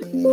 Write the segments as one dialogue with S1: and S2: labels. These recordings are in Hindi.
S1: Hello,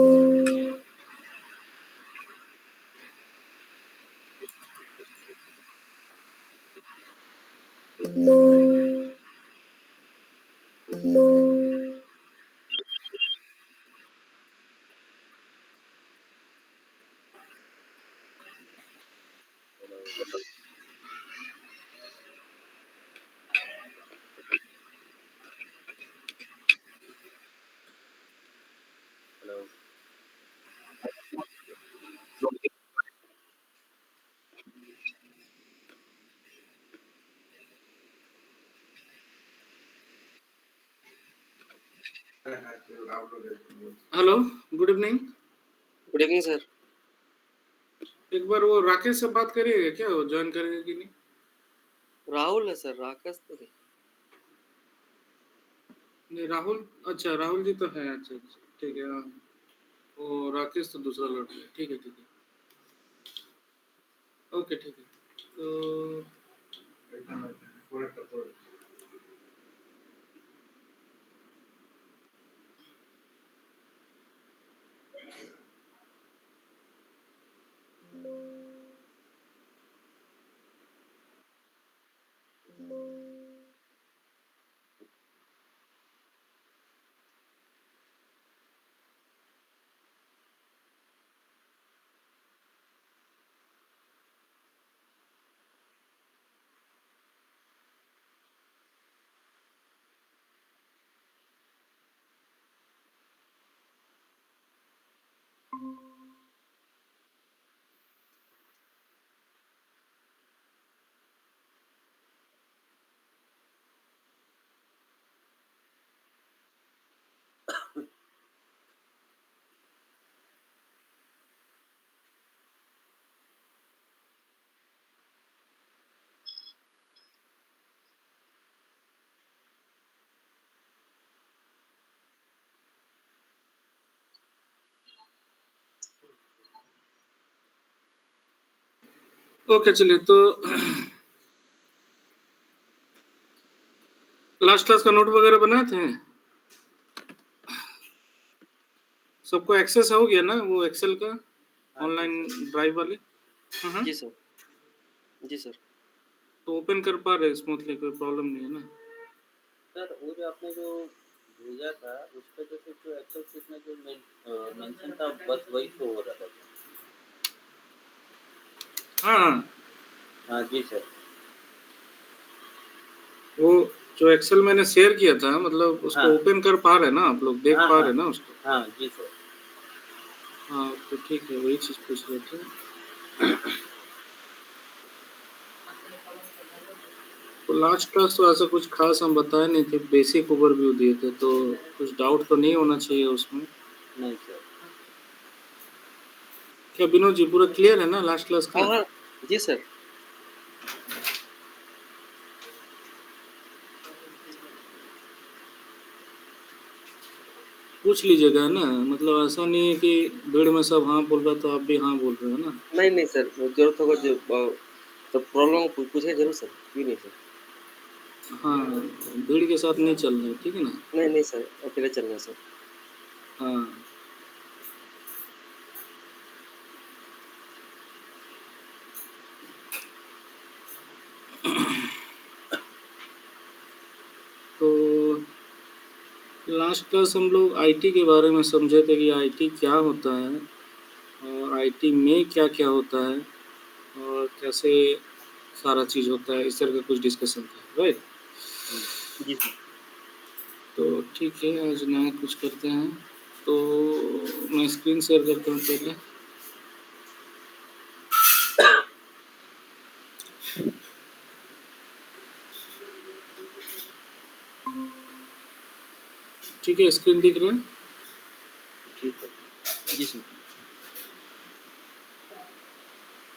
S1: good evening.
S2: Good evening sir.
S1: एक बार वो राकेश से बात करिएगा क्या, वो ज्वाइन करेंगे कि नहीं?
S2: राहुल है सर, राकेश तो नहीं।
S1: नहीं, राहुल, अच्छा राहुल जी तो है, अच्छा अच्छा ठीक है। हाँ, वो राकेश तो दूसरा लड़का है, ठीक है ठीक है, ओके ठीक है। तो ओके चलिए, तो लास्ट क्लास का नोट वगैरह बनाए थे? सबको एक्सेस हो गया ना वो एक्सेल का ऑनलाइन ड्राइव वाले?
S2: जी सर, जी सर।
S1: तो ओपन कर पा रहे स्मूथली, कोई प्रॉब्लम नहीं है ना?
S2: सर वो जो आपने जो भेजा था उस पे तो सिर्फ जो एक्सेल शीट में जो मेंशन था बस वही शो हो रहा था।
S1: हाँ
S2: हाँ जी सर।
S1: वो जो एक्सेल मैंने शेयर किया था, मतलब उसको
S2: हाँ
S1: ओपन कर पा रहे ना आप लोग, देख
S2: हाँ
S1: पा
S2: हाँ
S1: रहे ना उसको?
S2: हाँ जी सर।
S1: हाँ तो ठीक है, वही चीज पूछ रहे थे। तो लास्ट क्लास तो ऐसा कुछ खास हम बताए नहीं थे, बेसिक ओवरव्यू दिए थे, तो कुछ डाउट तो नहीं होना चाहिए उसमें।
S2: नहीं सर।
S1: क्या विनोद जी पूरा क्लियर है ना लास्ट क्लास
S2: हाँ
S1: का?
S2: हाँ जी सर।
S1: पूछ लीजिएगा ना, मतलब ऐसा नहीं है कि भीड़ में सब हाँ बोल रहा तो आप भी हाँ बोल रहे हो ना।
S2: नहीं नहीं सर, जरूरत होगा जो तो प्रॉब्लम पूछे जरूर सर, क्यों नहीं सर।
S1: हाँ, भीड़ के साथ नहीं चल रहा है, ठीक है ना?
S2: नहीं नहीं सर, अकेले चलना है सर।
S1: हाँ, तो लास्ट क्लास हम लोग आईटी के बारे में समझे थे कि आईटी क्या होता है और आईटी में क्या क्या होता है और कैसे सारा चीज़ होता है, इस तरह का कुछ डिस्कशन था, राइट?
S2: जी सर।
S1: तो ठीक है, आज नया कुछ करते हैं। तो मैं स्क्रीन शेयर करता हूँ पहले। ठीक है, स्क्रीन दिख रहा है?
S2: ठीक है जी सर।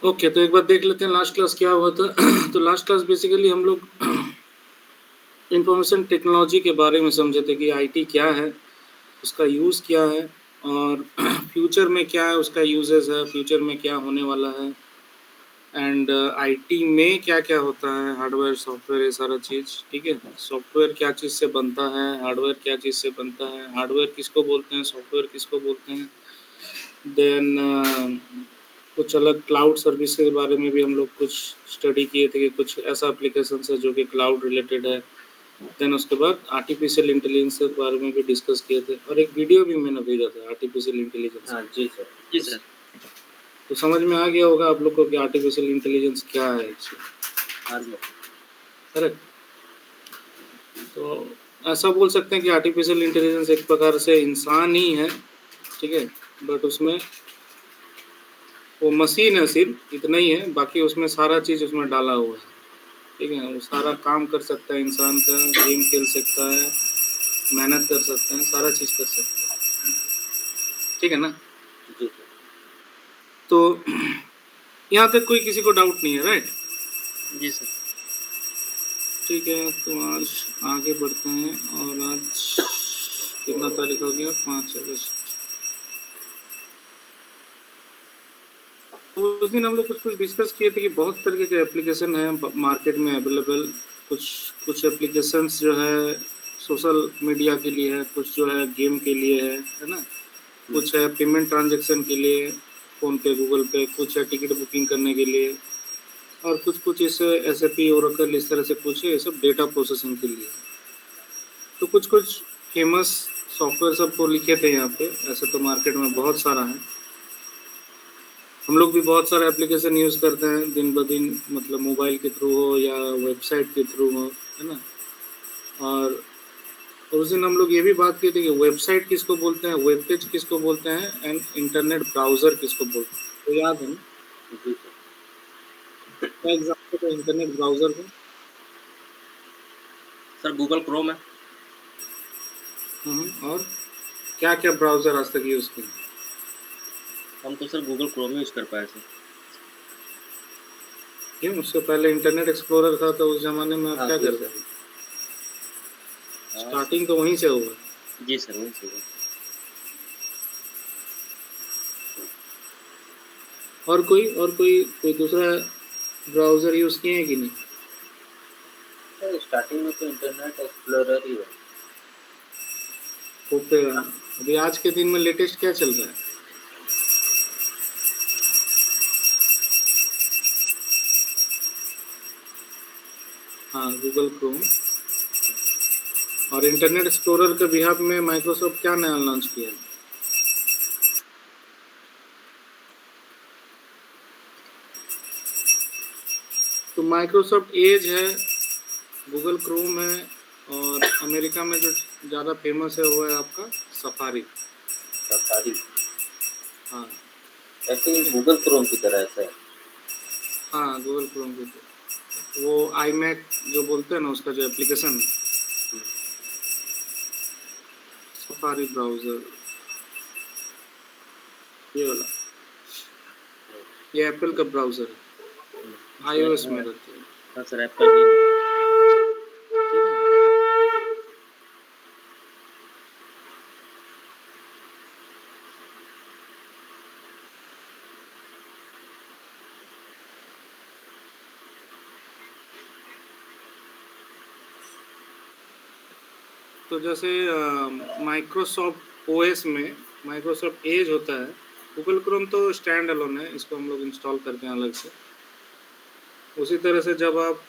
S1: ओके, तो एक बार देख लेते हैं लास्ट क्लास क्या हुआ था। तो लास्ट क्लास बेसिकली हम लोग इंफॉर्मेशन टेक्नोलॉजी के बारे में समझे थे कि आईटी क्या है, उसका यूज़ क्या है और फ्यूचर में क्या है उसका यूजेस है, फ्यूचर में क्या होने वाला है, एंड आईटी में क्या-क्या होता है, हार्डवेयर, सॉफ्टवेयर, ये सारा चीज़, ठीक है? सॉफ्टवेयर क्या चीज़ से बनता है, हार्डवेयर क्या चीज़ से बनता है, हार्डवेयर किसको बोलते हैं, सॉफ्टवेयर किसको बोलते हैं। देन कुछ अलग क्लाउड सर्विस के बारे में भी हम लोग कुछ स्टडी किए थे कि कुछ ऐसा एप्लीकेशंस है जो कि क्लाउड रिलेटेड है। देन उसके बाद आर्टिफिशियल इंटेलिजेंस के बारे में भी डिस्कस किए थे और एक वीडियो भी मैंने भेजा था आर्टिफिशियल इंटेलिजेंस।
S2: हाँ जी सर।
S3: जी सर।
S1: तो समझ में आ गया होगा आप लोग को कि आर्टिफिशियल इंटेलिजेंस क्या है एक्चुअली,
S2: हाँ जी।
S1: करेक्ट? तो ऐसा बोल सकते हैं कि आर्टिफिशियल इंटेलिजेंस एक प्रकार से इंसान ही है, ठीक है? बट उसमें वो मशीन है सिर्फ, इतना ही है, बाकी उसमें सारा चीज़ उसमें डाला हुआ है, ठीक है? वो सारा काम कर सकता है इंसान का, गेम खेल सकता है, मेहनत कर सकते हैं, सारा चीज़ कर सकते हैं, ठीक है ना?
S2: जी सर।
S1: तो यहाँ तक कोई किसी को डाउट नहीं है, राइट?
S3: जी सर।
S1: ठीक है, तो आज आगे बढ़ते हैं और आज कितना तारीख हो गया? 5 अगस्त। तो उस दिन हम लोग कुछ डिस्कस किए थे कि बहुत तरीके के एप्लीकेशन हैं मार्केट में अवेलेबल। कुछ कुछ एप्लीकेशंस जो है सोशल मीडिया के लिए है, कुछ जो है गेम के लिए है ना? कुछ है पेमेंट ट्रांजैक्शन के लिए, फ़ोनपे, गूगल पे, कुछ है टिकट बुकिंग करने के लिए और कुछ इस एसएपी, ओरेकल, इस तरह से कुछ है, ये सब डेटा प्रोसेसिंग के लिए। तो कुछ फेमस सॉफ्टवेयर सबको लिखे थे यहाँ पे, ऐसे तो मार्केट में बहुत सारा है। हम लोग भी बहुत सारे एप्लीकेशन यूज़ करते हैं दिन ब दिन, मतलब मोबाइल के थ्रू हो या वेबसाइट के थ्रू हो, है ना? और उस दिन हम लोग ये भी बात की थी कि वेबसाइट किसको बोलते हैं, वेब पेज किसको बोलते हैं एंड इंटरनेट ब्राउज़र किसको बोलते हैं। तो याद है ना?
S2: जी सर।
S1: क्या एग्ज़ाम्पल है इंटरनेट ब्राउज़र का?
S3: सर गूगल क्रोम है।
S1: और क्या-क्या ब्राउज़र आज तक यूज़ किए?
S3: हम तो सर गूगल क्रोम यूज़ कर पाए सर।
S1: क्यों? उससे पहले इंटरनेट एक्सप्लोरर था, तो उस ज़माने में आप
S2: हाँ
S1: क्या
S2: जी
S1: करते
S2: सर।
S1: थे?
S2: हाँ
S1: स्टार्टिंग तो वहीं से हुआ।
S3: जी सर, वही सही है।
S1: और कोई दूसरा ब्राउज़र यूज़ किए हैं कि नहीं?
S2: सर स्टार्टिंग में तो इंटरनेट एक्सप्लोरर ही है।
S1: ओपेरा। अभी आज के दिन में लेटेस्ट क्या चल रहा है? हाँ, गूगल क्रोम। और इंटरनेट एक्सप्लोरर के बिहाफ में माइक्रोसॉफ्ट क्या नया लॉन्च किया है? तो माइक्रोसॉफ्ट एज है, गूगल क्रोम है और अमेरिका में जो ज़्यादा फेमस है वो है आपका सफारी।
S2: सफारी।
S1: हाँ,
S2: ऐसे ही गूगल क्रोम की तरह है।
S1: हाँ, गूगल क्रोम की तो वो आईमैक जो बोलते हैं ना, उसका जो एप्लीकेशन है, सफारी ब्राउज़र, ये वाला, ये एप्पल का ब्राउज़र है, आईओएस में रहता है।
S3: हाँ सर, एप्पल की।
S1: तो जैसे माइक्रोसॉफ्ट ओएस में माइक्रोसॉफ्ट एज होता है, गूगल क्रोम तो स्टैंड अलोन है, इसको हम लोग इंस्टॉल करते हैं अलग से। उसी तरह से जब आप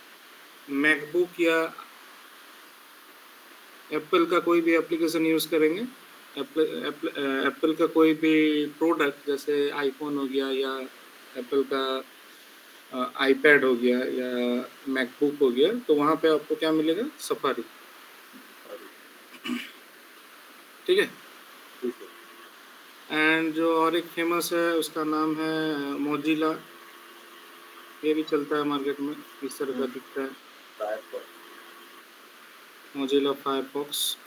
S1: मैकबुक या एप्पल का कोई भी एप्लीकेशन यूज़ करेंगे, एप्पल का कोई भी प्रोडक्ट जैसे आईफोन हो गया या एप्पल का आईपैड हो गया या मैकबुक हो गया, तो वहाँ पे आपको क्या मिलेगा? सफारी, ठीक है?
S2: ठीक है।
S1: एंड जो और एक फेमस है उसका नाम है मोजिला, ये भी चलता है मार्केट में, इस तरह का दिखता है,
S2: फायरफॉक्स।
S1: Mozilla Firefox.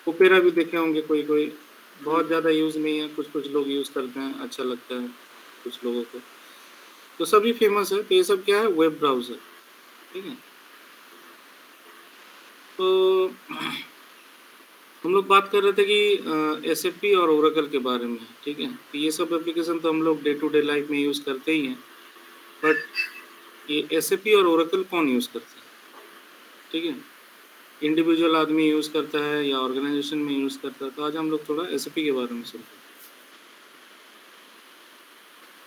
S1: ओपेरा भी देखे होंगे कोई, बहुत ज़्यादा यूज़ नहीं है, कुछ लोग यूज़ करते हैं, अच्छा लगता है कुछ लोगों को। तो सभी फेमस है, तो ये सब क्या है? वेब ब्राउज़र, ठीक है? तो हम लोग बात कर रहे थे कि एसएपी और ओरेकल के बारे में, ठीक है? तो ये सब एप्लीकेशन तो हम लोग डे टू डे लाइफ में यूज़ करते ही हैं। बट ये एसएपी और ओरेकल कौन यूज़ करता है? ठीक है, इंडिविजुअल आदमी यूज़ करता है या ऑर्गेनाइजेशन में यूज़ करता है। तो आज हम लोग थोड़ा एसएपी के बारे में समझेंगे,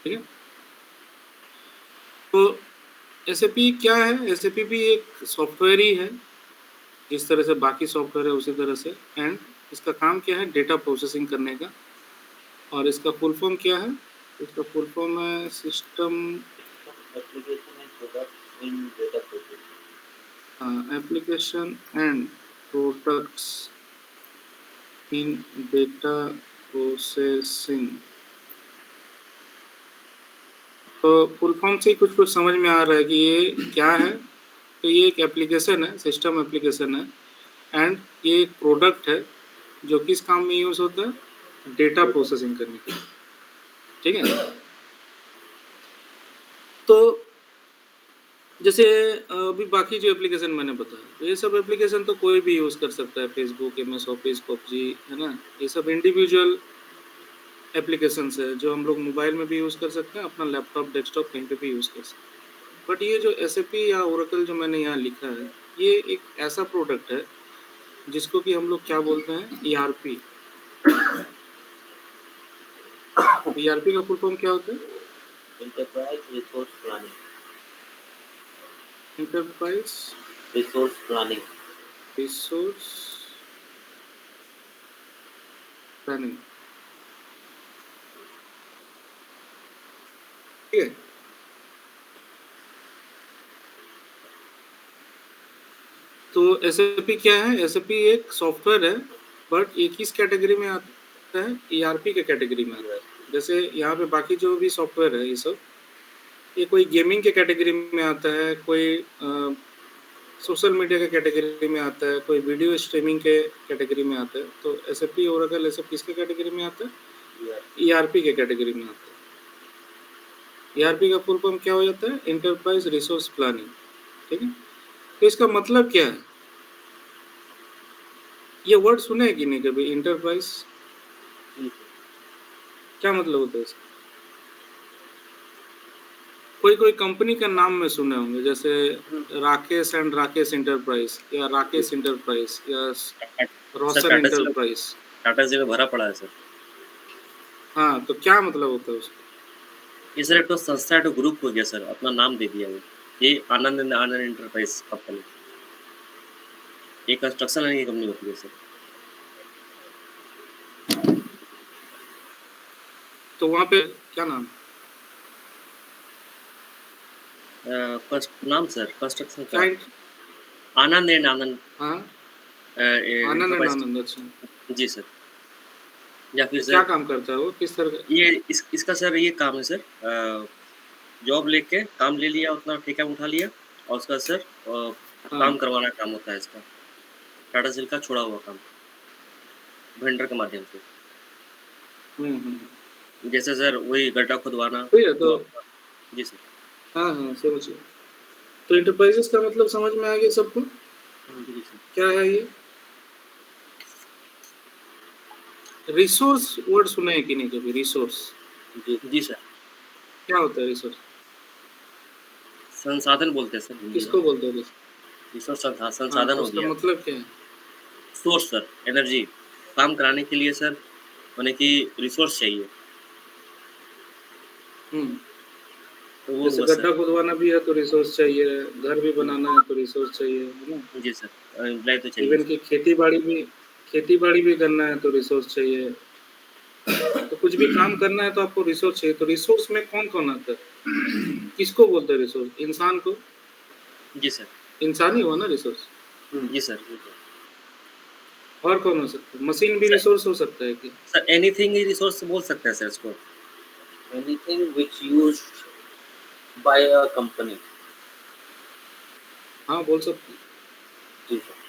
S1: ठीक है। तो एसएपी क्या है? एसएपी भी एक सॉफ्टवेयर ही है, जिस तरह से बाकी सॉफ्टवेयर है उसी तरह से। एंड इसका काम क्या है? डेटा प्रोसेसिंग करने का। और इसका फुल फॉर्म क्या है? इसका फुल फॉर्म है system
S2: application and product in data processing.
S1: Application and products in data processing. तो फुल फॉर्म से ही कुछ कुछ समझ में आ रहा है कि ये क्या है। तो ये एक एप्लीकेशन है, सिस्टम एप्लीकेशन है, एंड ये एक प्रोडक्ट है जो किस काम में यूज़ होता है? डेटा प्रोसेसिंग करने के लिए, ठीक है। तो जैसे अभी बाकी जो एप्लीकेशन मैंने बताया, तो ये सब एप्लीकेशन तो कोई भी यूज़ कर सकता है, फेसबुक, एमएस ऑफिस, पबजी, है ना। ये सब इंडिविजुअल एप्लीकेशंस है जो हम लोग मोबाइल में भी यूज़ कर सकते हैं, अपना लैपटॉप, डेस्कटॉप कहीं पे भी यूज़ कर सकते हैं। बट ये जो एसएपी या ओरेकल जो मैंने यहाँ लिखा है, ये एक ऐसा प्रोडक्ट है जिसको कि हम लोग क्या बोलते हैं? ईआरपी। ईआरपी का फुल फॉर्म क्या होता है?
S2: Enterprise resource planning.
S1: Enterprise
S2: resource planning.
S1: Resource planning, ठीक है। तो एसएपी क्या है? एसएपी एक सॉफ्टवेयर है, बट ये किस कैटेगरी में आता है? ईआरपी के कैटेगरी में आता है। जैसे यहाँ पे बाकी जो भी सॉफ्टवेयर है, ये सब ये कोई गेमिंग के कैटेगरी में आता है, कोई सोशल मीडिया के कैटेगरी में आता है, कोई वीडियो स्ट्रीमिंग के कैटेगरी में आता है। तो एसएपी और अगर एसएपी किसके कैटेगरी में आता है? ईआरपी के कैटेगरी में आता है। ईआरपी का फुल फॉर्म क्या हो जाता है? एंटरप्राइज रिसोर्स प्लानिंग, ठीक है। तो इसका मतलब क्या है? ये वर्ड सुने हैं कि नहीं कभी? इंटरप्राइज क्या मतलब होता है इसका? कोई कोई कंपनी का नाम में सुने होंगे, जैसे राकेश एंड राकेश इंटरप्राइज, या राकेश इंटरप्राइज, या रोशन
S3: टाटा
S1: इंटरप्राइज।
S3: स्टील में भरा पड़ा है सर।
S1: हाँ, तो क्या मतलब होता है उसका?
S3: ये सर एक तो संस्था, एक ग्रुप हो गया सर, अपना नाम दे दिया वो। ये आनंद आनंद एंटरप्राइज कंपनी, ये कंस्ट्रक्शन लाइन की कंपनी होती है सर।
S1: तो वहाँ पे क्या नाम?
S3: नाम सर कंस्ट्रक्शन का
S1: क्लाइंट?
S3: आनंद एंड आनंद
S1: हाँ, आनंद एंड
S3: एंटरप्राइज।
S1: आनंद, अच्छा।
S3: जी सर। या फिर
S1: तो क्या
S3: सर
S1: काम करता है वो, किस तरह का?
S3: ये इसका सर ये काम है सर, जॉब लेके काम ले लिया, उतना ठेका उठा लिया, और उसका सर
S1: हाँ,
S3: काम करवाना काम होता है इसका। टाटा स्टील का छोड़ा हुआ काम वेंडर के माध्यम से। जैसे सर वही गड्ढा खुदवाना
S1: ठीक है। तो
S3: जी सर।
S1: हाँ हाँ, समझ गया। तो इंटरप्राइजेस का मतलब समझ में आ गया सबको?
S3: जी सर।
S1: क्या है ये? रिसोर्स वर्ड सुना है कि नहीं कभी? रिसोर्स
S3: जी सर।
S1: क्या होता है? रिसोर्स
S3: संसाधन बोलते हैं सर हिंदी में।
S1: किसको बोलते हैं?
S3: रिसोर्स
S1: हाँ,
S3: संसाधन
S1: तो
S3: हो
S1: उसका
S3: गया।
S1: मतलब क्या है?
S3: सोर्स सर, एनर्जी काम कराने के लिए सर, माने कि रिसोर्स चाहिए, तो वो
S1: जैसे
S3: हुआ सर।
S1: गड्ढा खुदवाना भी है तो रिसोर्स चाहिए, घर भी बनाना है तो रिसोर्स चाहिए, है ना।
S3: जी सर, एम्प्लॉय तो चाहिए
S1: इवन
S3: सर।
S1: कि खेती बाड़ी भी करना है तो रिसोर्स चाहिए। तो कुछ भी काम करना है तो आपको रिसोर्स चाहिए। तो रिसोर्स में कौन कौन आता है? किसको बोलते हैं रिसोर्स? इंसान को।
S3: जी सर।
S1: इंसान ही हुआ ना रिसोर्स।
S3: जी सर।
S1: और कौन हो सकता है? मशीन भी
S3: सर
S1: रिसोर्स हो सकता है कि?
S3: सर एनीथिंग ही रिसोर्स बोल सकते हैं सर इसको।
S2: Anything which used by a company.
S1: हाँ, बोल सकते हैं।
S2: जी सर।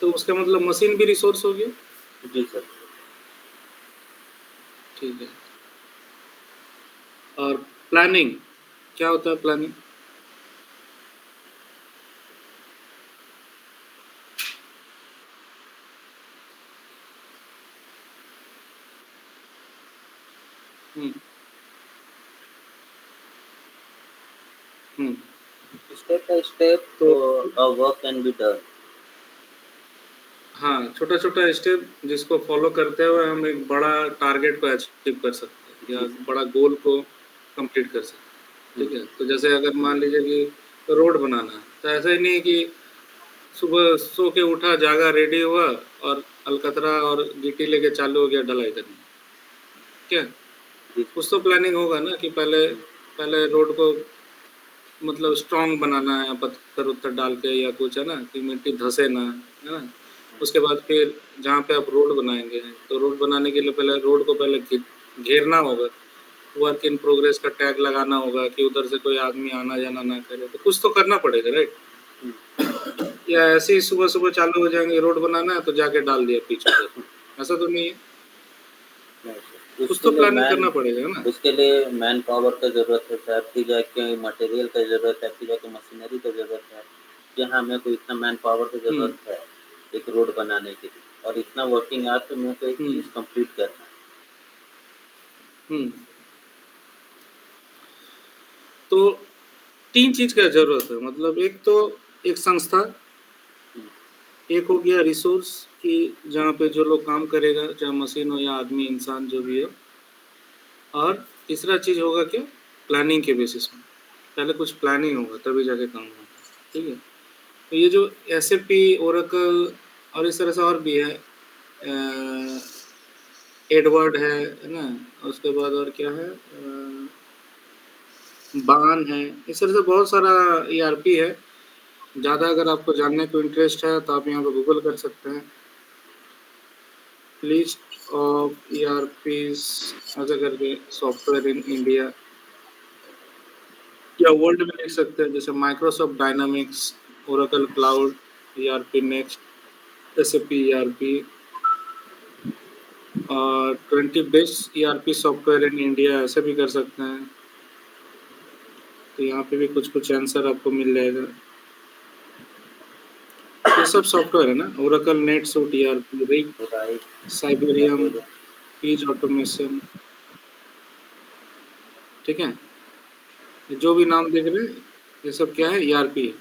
S1: तो उसका मतलब मशीन भी रिसोर्स हो गया।
S2: जी सर।
S1: ठीक है। और प्लानिंग क्या होता है? प्लानिंग हुँ,
S2: स्टेप बाय स्टेप
S1: तो
S2: a work can be done.
S1: हाँ, छोटा-छोटा स्टेप जिसको फ़ॉलो करते हुए हम एक बड़ा टारगेट को अचीव कर सकते हैं या
S2: जी सर।
S1: बड़ा गोल को कंप्लीट कर सकते हैं,
S2: हुँ,
S1: ठीक है? तो जैसे अगर मान लीजिए कि रोड बनाना है, तो ऐसा ही नहीं है कि सुबह सो के उठा, जागा, रेडी हुआ और अलकतरा और गिट्टी लेके चालू हो गया ढलाई करने, क्या?
S2: जी
S1: कुछ
S2: सर।
S1: तो प्लानिंग होगा ना कि पहले
S2: हुँ,
S1: पहले रोड को मतलब स्ट्रॉन्ग बनाना है पत्थर-वत्थर डाल के या कुछ है ना कि मिट्टी धँसे ना, है ना?
S2: हुँ,
S1: उसके बाद फिर जहाँ पे आप रोड बनाएँगे, तो रोड बनाने के लिए पहले रोड को पहले घेरना होगा, वर्क इन प्रोग्रेस का टैग लगाना होगा कि उधर से कोई आदमी आना-जाना ना करे, तो कुछ तो करना पड़ेगा, राइट?
S2: हुँ,
S1: या ऐसे ही सुबह-सुबह चालू हो जाएँगे, रोड बनाना है तो जाके डाल दिया पिच उधर,
S2: हुँ,
S1: ऐसा तो नहीं है?
S2: नहीं सर।
S1: कुछ तो प्लानिंग करना पड़ेगा, है ना?
S2: उसके लिए मैन पावर का ज़रूरत है सर, फिर जाके मटेरियल का ज़रूरत है, फिर जाके मशीनरी का ज़रूरत है। कि हाँ, मेरे को इतना मैन पावर की
S1: हुँ,
S2: ज़रूरत है, एक रोड बनाने के लिए और इतना वर्किंग आवर्स में मेरे को एक
S1: हुँ,
S2: चीज़ कंप्लीट करना है।
S1: हुँ। तो 3 चीज़ का ज़रूरत है, मतलब एक तो एक संस्था,
S2: हुँ,
S1: एक हो गया रिसोर्स कि जहाँ पे जो लोग काम करेगा, चाहे मशीन हो या आदमी, इंसान जो भी हो और तीसरा चीज़ होगा क्या? प्लानिंग के बेसिस में। पहले कुछ प्लानिंग होगा तभी जाके काम होगा, ठीक है? तो ये जो एसएपी, ओरेकल और इस तरह से और भी है एडवर्ड है ना? उसके बाद और क्या है बान है, इस तरह से बहुत सारा ईआरपी है। ज़्यादा अगर आपको जानने को इंटरेस्ट है तो आप यहाँ पे गूगल कर सकते हैं। लिस्ट ऑफ ईआरपीज़ ऐसे करके सॉफ्टवेयर इन इंडिया या वर्ल्ड में लिख सकते हैं जैसे Microsoft dynamics, Oracle cloud, ERP next, SAP ERP और 20 best ERP software in India ऐसे भी कर सकते हैं। तो यहाँ पे भी कुछ-कुछ आंसर आपको मिल जाएगा। ये सब सॉफ्टवेयर है ना, ओरेकल नेटसूट ईआरपी, रिग,
S2: राइट,
S1: साइबेरियम,
S2: साइबेरिया।
S1: पीज ऑटोमेशन, ठीक है? ये जो भी नाम देख रहे हैं, ये सब क्या है? ईआरपी है।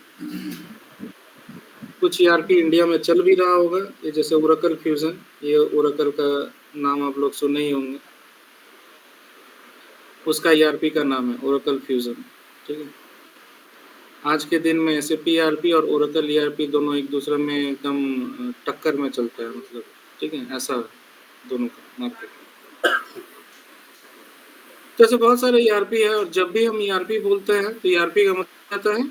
S1: कुछ ईआरपी इंडिया में चल भी रहा होगा, ये जैसे ओरेकल फ्यूज़न, ये ओरेकल का नाम आप लोग सुने ही होंगे। उसका ईआरपी का नाम है ओरेकल फ्यूज़न, ठीक है? आज के दिन में एसएपी ईआरपी और ओरेकल ईआरपी दोनों एक दूसरे में एकदम टक्कर में चलता है मतलब, ठीक है? ऐसा है दोनों का मार्केट में। तो ऐसे बहुत सारे ईआरपी है और जब भी हम ईआरपी बोलते हैं, तो ईआरपी का मतलब आता है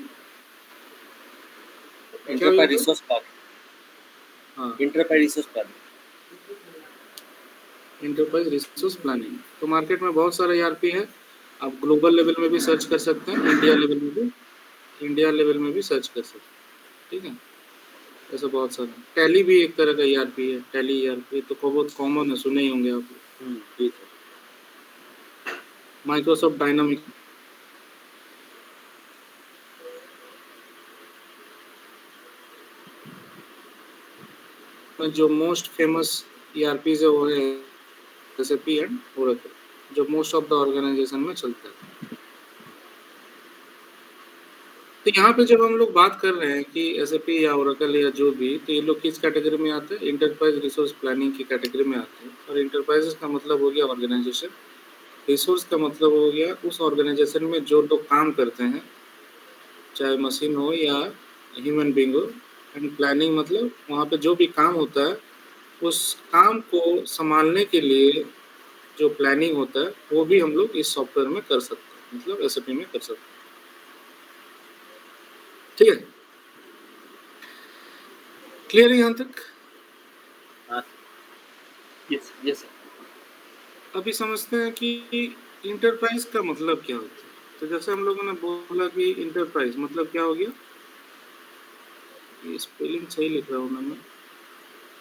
S1: क्या भैया
S3: एंटरप्राइज
S1: साहब?
S3: रिसोर्स प्लानिंग,
S1: हाँ,
S3: enterprise resource planning.
S1: Enterprise resource planning. तो मार्केट में बहुत सारा ईआरपी है, आप ग्लोबल लेवल में भी सर्च कर सकते हैं, इंडिया लेवल में भी सर्च कर सकते हैं, ठीक है? ऐसा बहुत सारा टैली भी एक तरह का ईआरपी है, टैली ईआरपी तो बहुत कॉमन है, सुने ही होंगे आप लोग।
S2: हुँ, जी सर।
S1: माइक्रोसॉफ्ट डायनामिक्स में जो मोस्ट फेमस ईआरपीज़ है वो है एसएपी एंड ओरेकल, जो मोस्ट ऑफ द ऑर्गेनाइजेशन में चलता है। तो यहाँ पे जब हम लोग बात कर रहे हैं कि एसएपी या ओरेकल या जो भी, तो ये लोग किस कैटेगरी में आते हैं? एंटरप्राइज़ रिसोर्स प्लानिंग की कैटेगरी में आते हैं और एंटरप्राइज़ेज़ का मतलब हो गया ऑर्गेनाइजेशन, रिसोर्स का मतलब हो गया उस ऑर्गेनाइजेशन में जो लोग काम करते हैं, चाहे मशीन हो या ह्यूमन बीइंग हो एंड प्लानिंग मतलब वहाँ पे जो भी काम होता है, उस काम को सँभालने के लिए जो प्लानिंग होता है, वो भी हम लोग इस सॉफ्टवेयर में कर सकते हैं, मतलब एसएपी में कर सकते हैं। ठीक है? क्लियर है यहाँ तक?
S2: हाँ,
S3: यस, यस सर।
S1: अभी समझते हैं कि एंटरप्राइज़ का मतलब क्या होता है? तो जैसे हम लोगों ने बोला कि एंटरप्राइज़ मतलब क्या हो गया? ये स्पेलिंग सही लिख रहा हूँ ना मैं?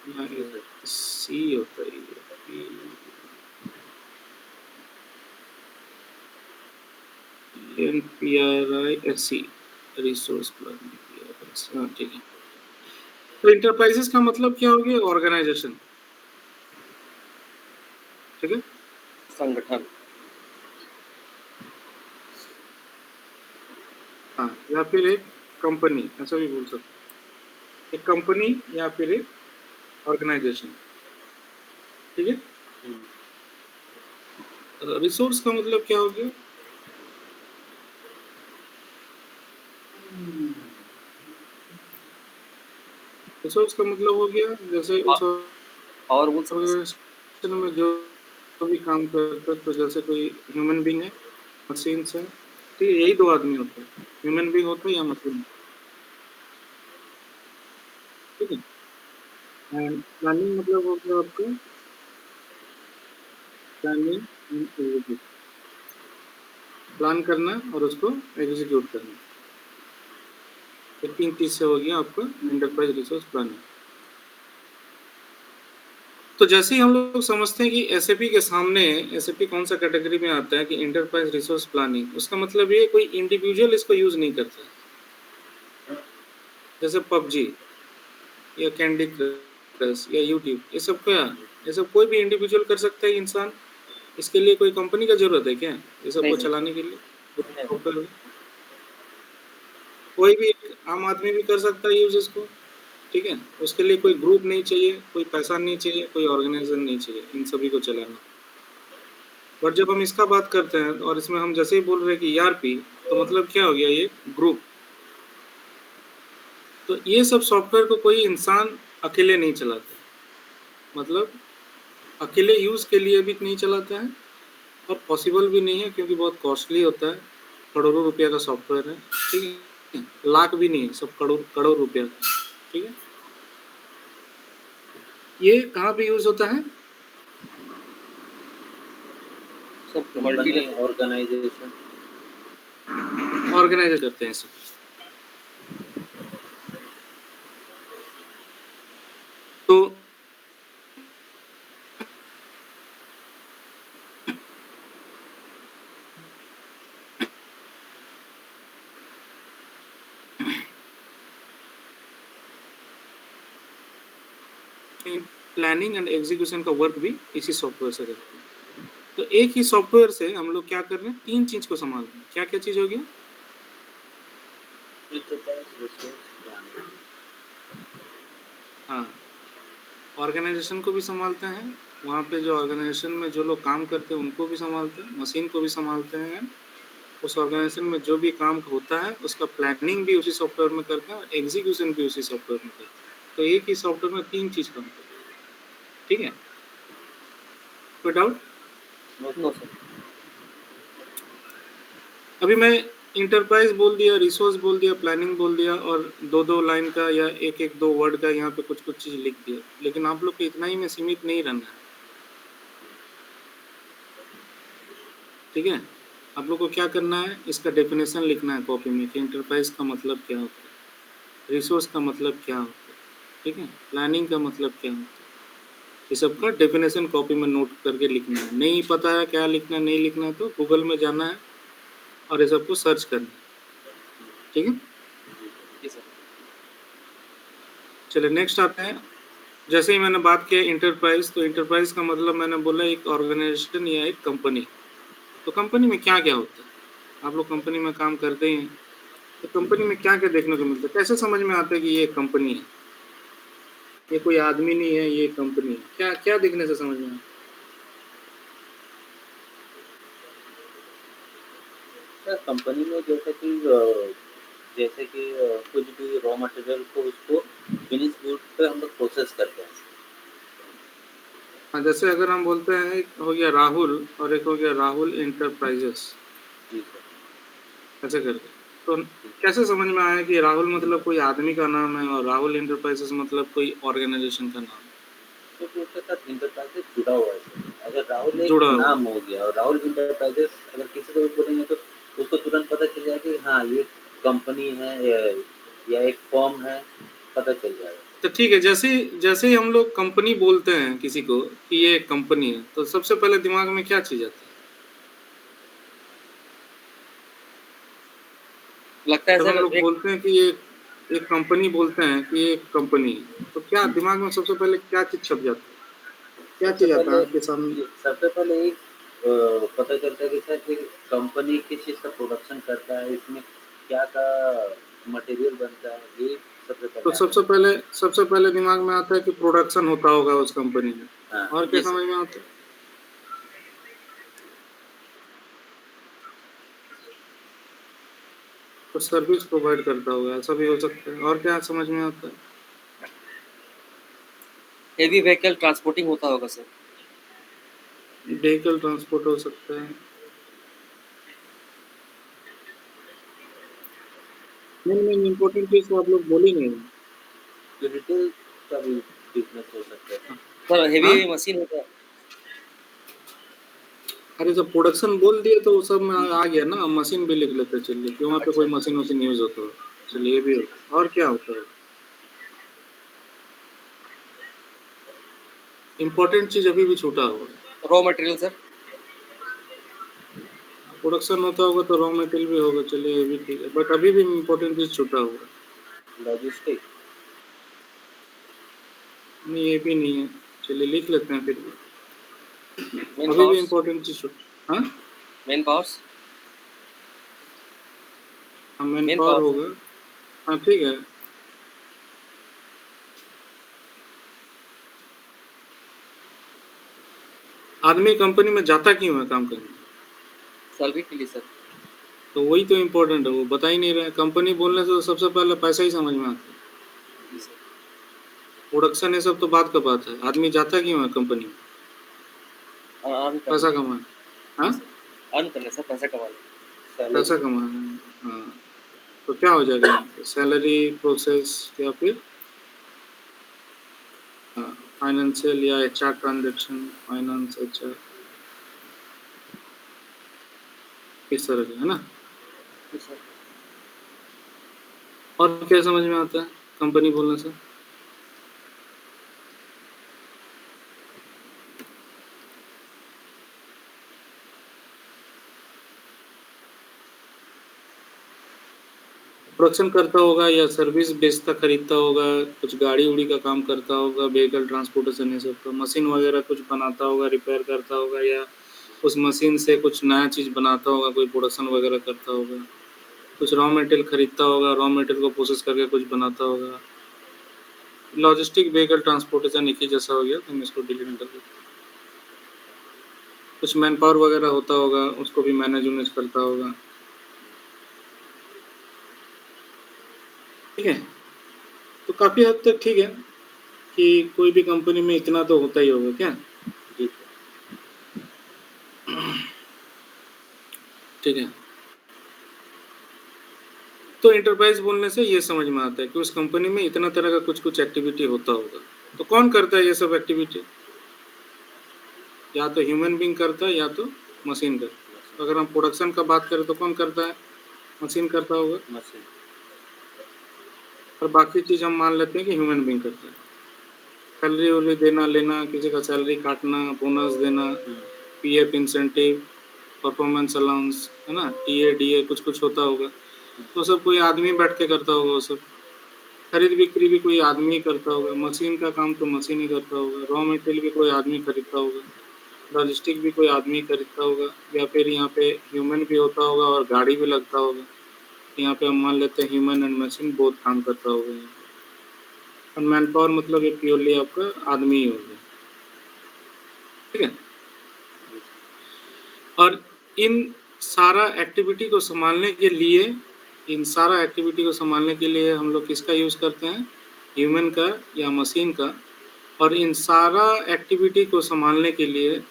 S1: यहाँ
S2: जी सर।
S1: सी होता है ये, पी एनपीआरआईएससी रिसोर्स प्लानिंग हाँ, ठीक है। तो एंटरप्राइजेज़ का मतलब क्या हो गया? ऑर्गेनाइजेशन, ठीक है?
S3: संगठन।
S1: हाँ, या फिर एक कंपनी, ऐसा भी बोल सकते हैं। एक कंपनी या फिर एक ऑर्गेनाइजेशन, ठीक है? रिसोर्स का मतलब क्या हो गया? रिसोर्स का मतलब हो गया जैसे उस
S3: और बोल सकते हैं
S1: ऑर्गेनाइजेशन में जो भी काम करता है, तो जैसे कोई ह्यूमन बीइंग है, मशीन्स है, तो यही 2 आदमी होते हैं, ह्यूमन बीइंग होता है या मशीन, ठीक है? एंड प्लानिंग मतलब हो गया आपका प्लानिंग एंड एग्जीक्यूट, प्लान करना और उसको एग्जीक्यूट करना। ये 3 चीज़ से हो गया आपका एंटरप्राइज रिसोर्स प्लानिंग। तो जैसे ही हम लोग समझते हैं कि एसएपी के सामने एसएपी कौन सा कैटेगरी में आता है कि एंटरप्राइज रिसोर्स प्लानिंग, उसका मतलब ये कोई इंडिविजुअल इसको यूज नहीं करता है। जैसे पबजी या कैंडी क्रश या यूट्यूब, ये सब क्या, ये सब कोई भी इंडिविजुअल कर सकता है इंसान, इसके लिए कोई कंपनी का जरूरत है क्या ये सबको
S3: नहीं।
S1: चलाने के लिए? कोई भी आम आदमी भी कर सकता है यूज इसको, ठीक है? उसके लिए कोई ग्रुप नहीं चाहिए, कोई पैसा नहीं चाहिए, कोई ऑर्गेनाइजेशन नहीं चाहिए इन सभी को चलाना। बट जब हम इसका बात करते हैं और इसमें हम जैसे ही बोल रहे हैं कि ईआरपी, तो मतलब क्या हो गया ये ग्रुप। तो ये सब सॉफ्टवेयर को कोई इंसान अकेले नहीं चलाता, मतलब अकेले यूज के लिए भी नहीं चलाता है और पॉसिबल भी नहीं है क्योंकि बहुत कॉस्टली होता है, करोड़ों रुपया का सॉफ्टवेयर है, ठीक है? लाख भी नहीं, सब करोड़ करोड़ रुपया, ठीक है? ये कहाँ पे यूज होता है?
S3: सब
S2: कंपनी
S3: मल्टी
S2: ऑर्गेनाइजेशन
S1: ऑर्गेनाइज करते हैं सब। तो प्लानिंग एंड एग्जीक्यूशन का वर्क भी इसी सॉफ्टवेयर से करते हैं। तो एक ही सॉफ्टवेयर से हम लोग क्या कर रहे हैं, 3 चीज को संभाल रहे हैं। क्या क्या चीज हो गया? हाँ, ऑर्गेनाइजेशन को भी संभालते हैं, वहाँ पे जो ऑर्गेनाइजेशन में जो लोग काम करते हैं उनको भी संभालते हैं, मशीन को भी संभालते हैं, उस ऑर्गेनाइजेशन में जो भी काम होता है उसका प्लानिंग भी उसी सॉफ्टवेयर में करते हैं और एग्जीक्यूशन भी उसी सॉफ्टवेयर में करते हैं। तो एक ही सॉफ्टवेयर में 3 चीज काम करते हैं, ठीक है? कोई डाउट? अभी मैं इंटरप्राइज बोल दिया, रिसोर्स बोल दिया, प्लानिंग बोल दिया और 2-2 लाइन का या 1-1 2 वर्ड का यहाँ पे कुछ-कुछ चीज़ लिख दिया, लेकिन आप लोग को इतना ही में सीमित नहीं रहना है, ठीक है? आप लोग को क्या करना है, इसका डेफिनेशन लिखना है कॉपी में कि इंटरप्राइज का मतलब क्या होता है, रिसोर्स का मतलब क्या होता है, ठीक है? प्लानिंग का मतलब क्या होता है, ये सब का डेफिनेशन कॉपी में नोट करके लिखना है। नहीं पता है क्या लिखना है, नहीं लिखना है तो गूगल में जाना है और ये सबको सर्च करना है, ठीक है? चलिए नेक्स्ट आते हैं। जैसे ही मैंने बात किया इंटरप्राइज, तो इंटरप्राइज का मतलब मैंने बोला एक ऑर्गेनाइजेशन या एक कंपनी। तो कंपनी में क्या क्या होता है? आप लोग कंपनी में काम करते ही हैं, तो कंपनी में क्या क्या देखने को मिलता है? कैसे समझ में आता है कि ये कंपनी है, ये कोई आदमी नहीं है, ये कंपनी है? क्या क्या देखने से समझ में आता
S2: सर कंपनी में जैसे कि कुछ भी रॉ मटेरियल को उसको फिनिश गुड पे हम लोग प्रोसेस करते हैं।
S1: हाँ, जैसे अगर हम बोलते हैं एक हो गया राहुल और एक हो गया राहुल इंटरप्राइजेस,
S2: जी सर।
S1: ऐसे करके, तो कैसे समझ में आया कि राहुल मतलब कोई आदमी का नाम है और राहुल इंटरप्राइजेस मतलब कोई ऑर्गेनाइजेशन का नाम है?
S2: क्योंकि उसके साथ इंटरप्राइजेस जुड़ा हुआ है सर। अगर राहुल एक
S1: जुड़ा हुआ
S2: नाम हो गया और राहुल इंटरप्राइजेस अगर किसी को भी बोलेंगे तो उसको तुरंत पता चल जाएगा कि हाँ ये कंपनी है या एक फॉर्म है, पता चल जाएगा।
S1: तो ठीक है, जैसे ही हम लोग कंपनी बोलते हैं किसी को कि ये एक कंपनी है, तो सबसे पहले दिमाग में क्या चीज आती है?
S3: लगता है
S1: जब हम
S3: सर
S1: लोग
S3: एक
S1: बोलते हैं कि ये एक कंपनी बोलते हैं कि ये एक कंपनी है, तो क्या दिमाग में सबसे पहले क्या चीज छप जाता है? क्या
S2: सबसे
S1: चीज आता है
S2: पहले
S1: आपके सामने?
S2: सबसे पहले एक पता चलता है कि सर कि कंपनी किस चीज़ का प्रोडक्शन करता है, इसमें क्या का मटेरियल बनता है, ये सबसे
S1: तो
S2: पहले आता
S1: सबसे पहले दिमाग में आता है कि प्रोडक्शन होता होगा उस कंपनी में,
S2: है। हाँ,
S1: और क्या
S3: जी सर।
S1: समझ में आता है? तो सर्विस प्रोवाइड करता होगा, ऐसा भी हो सकता है। और क्या समझ में आता है?
S3: हेवी व्हीकल ट्रांसपोर्टिंग होता होगा सर।
S1: व्हीकल ट्रांसपोर्ट हो सकता है। नहीं, इम्पोर्टेंट चीज तो आप लोग बोल ही नहीं।
S2: जो रिटेल का भी बिजनेस हो सकता है।
S3: सर हेवी
S1: हाँ?
S3: मशीन होता है।
S1: अरे जब प्रोडक्शन बोल दिए तो वो सब में आ गया ना, मशीन भी लिख लेते चलिए कि वहाँ पे कोई मशीन वशीन यूज होता हो। चलिए ये भी होता है। और क्या होता है? इम्पोर्टेंट चीज अभी भी छूटा होगा।
S3: Raw material sir.
S1: प्रोडक्शन होता होगा तो रॉ मटेरियल भी होगा, चलिए ये भी ठीक है, बट अभी भी इम्पोर्टेंट चीज छूटा होगा।
S2: लॉजिस्टिक,
S1: नहीं ये भी नहीं है, चलिए लिख लेते हैं फिर भी।
S3: मेन
S1: अभी भी
S3: पावर्स।
S1: इम्पोर्टेंट चीज छूटा। हाँ,
S3: main powers.
S1: Man
S3: main
S1: power
S3: power sir.
S1: होगा। हाँ ठीक है। आदमी कंपनी में जाता क्यों है काम करने?
S3: सैलरी के लिए सर।
S1: तो वही तो इम्पोर्टेंट है, वो बता ही नहीं रहे। कंपनी बोलने से तो सबसे पहले पैसा ही समझ में आता है।
S3: जी सर।
S1: प्रोडक्शन ये सब तो बात का बात है, आदमी जाता क्यों है कंपनी में?
S3: अर्न करने।
S1: पैसा कमाए। हाँ,
S3: जी सर। अर्न करने सर, पैसा कमाने।
S2: सैलरी,
S1: पैसा कमाए। हाँ, तो क्या हो जाएगा यहाँ पे? सैलरी प्रोसेस या फिर फाइनेंशियल या एचआर ट्रांजेक्शन, फाइनेंस एचआर, इस तरह का है ना।
S3: जी सर।
S1: और क्या समझ में आता है कंपनी बोलने से? प्रोडक्शन करता होगा या सर्विस बेचता खरीदता होगा, कुछ गाड़ी उड़ी का काम करता होगा, व्हीकल ट्रांसपोर्टेशन ये सब का, मशीन वगैरह कुछ बनाता होगा, रिपेयर करता होगा, या उस मशीन से कुछ नया चीज़ बनाता होगा, कोई प्रोडक्शन वगैरह करता होगा, कुछ रॉ मटेरियल खरीदता होगा, रॉ मटेरियल को प्रोसेस करके कुछ बनाता होगा। लॉजिस्टिक व्हीकल ट्रांसपोर्टेशन एक ही जैसा हो गया, तो हम इसको डिलीट कर देते। कुछ मैन पावर वगैरह होता होगा, उसको भी मैनेज उनेज करता होगा। ठीक है, तो काफ़ी हद तक ठीक है कि कोई भी कंपनी में इतना तो होता ही होगा क्या।
S2: जी
S1: ठीक है, तो एंटरप्राइज बोलने से ये समझ में आता है कि उस कंपनी में इतना तरह का कुछ कुछ एक्टिविटी होता होगा। तो कौन करता है ये सब एक्टिविटी? या तो ह्यूमन बीइंग करता है या तो मशीन करता है। तो अगर हम प्रोडक्शन का बात करें तो कौन करता है? मशीन करता होगा।
S2: मशीन,
S1: और बाकी चीज़ हम मान लेते हैं कि ह्यूमन बीइंग करता है। सैलरी वैलरी देना लेना, किसी का सैलरी काटना, बोनस देना, पीएफ इंसेंटिव, परफॉर्मेंस अलाउंस, है ना, टीए डीए कुछ कुछ होता होगा। तो सब कोई आदमी बैठ के करता होगा वो सब। खरीद बिक्री भी कोई आदमी ही करता होगा। मशीन का काम तो मशीन ही करता होगा। रॉ मटेरियल भी कोई आदमी खरीदता होगा। लॉजिस्टिक भी कोई आदमी खरीदता होगा, या फिर यहाँ पे ह्यूमन भी होता होगा और गाड़ी भी लगता होगा। यहाँ पे हम मान लेते हैं ह्यूमन एंड मशीन बोथ काम करता होगा यहाँ पे। और मैन पावर मतलब ये प्योरली आपका आदमी ही हो गया। ठीक है, और इन सारा एक्टिविटी को संभालने के लिए हम लोग किसका यूज़ करते हैं? ह्यूमन का या मशीन का। और इन सारा एक्टिविटी को संभालने के लिए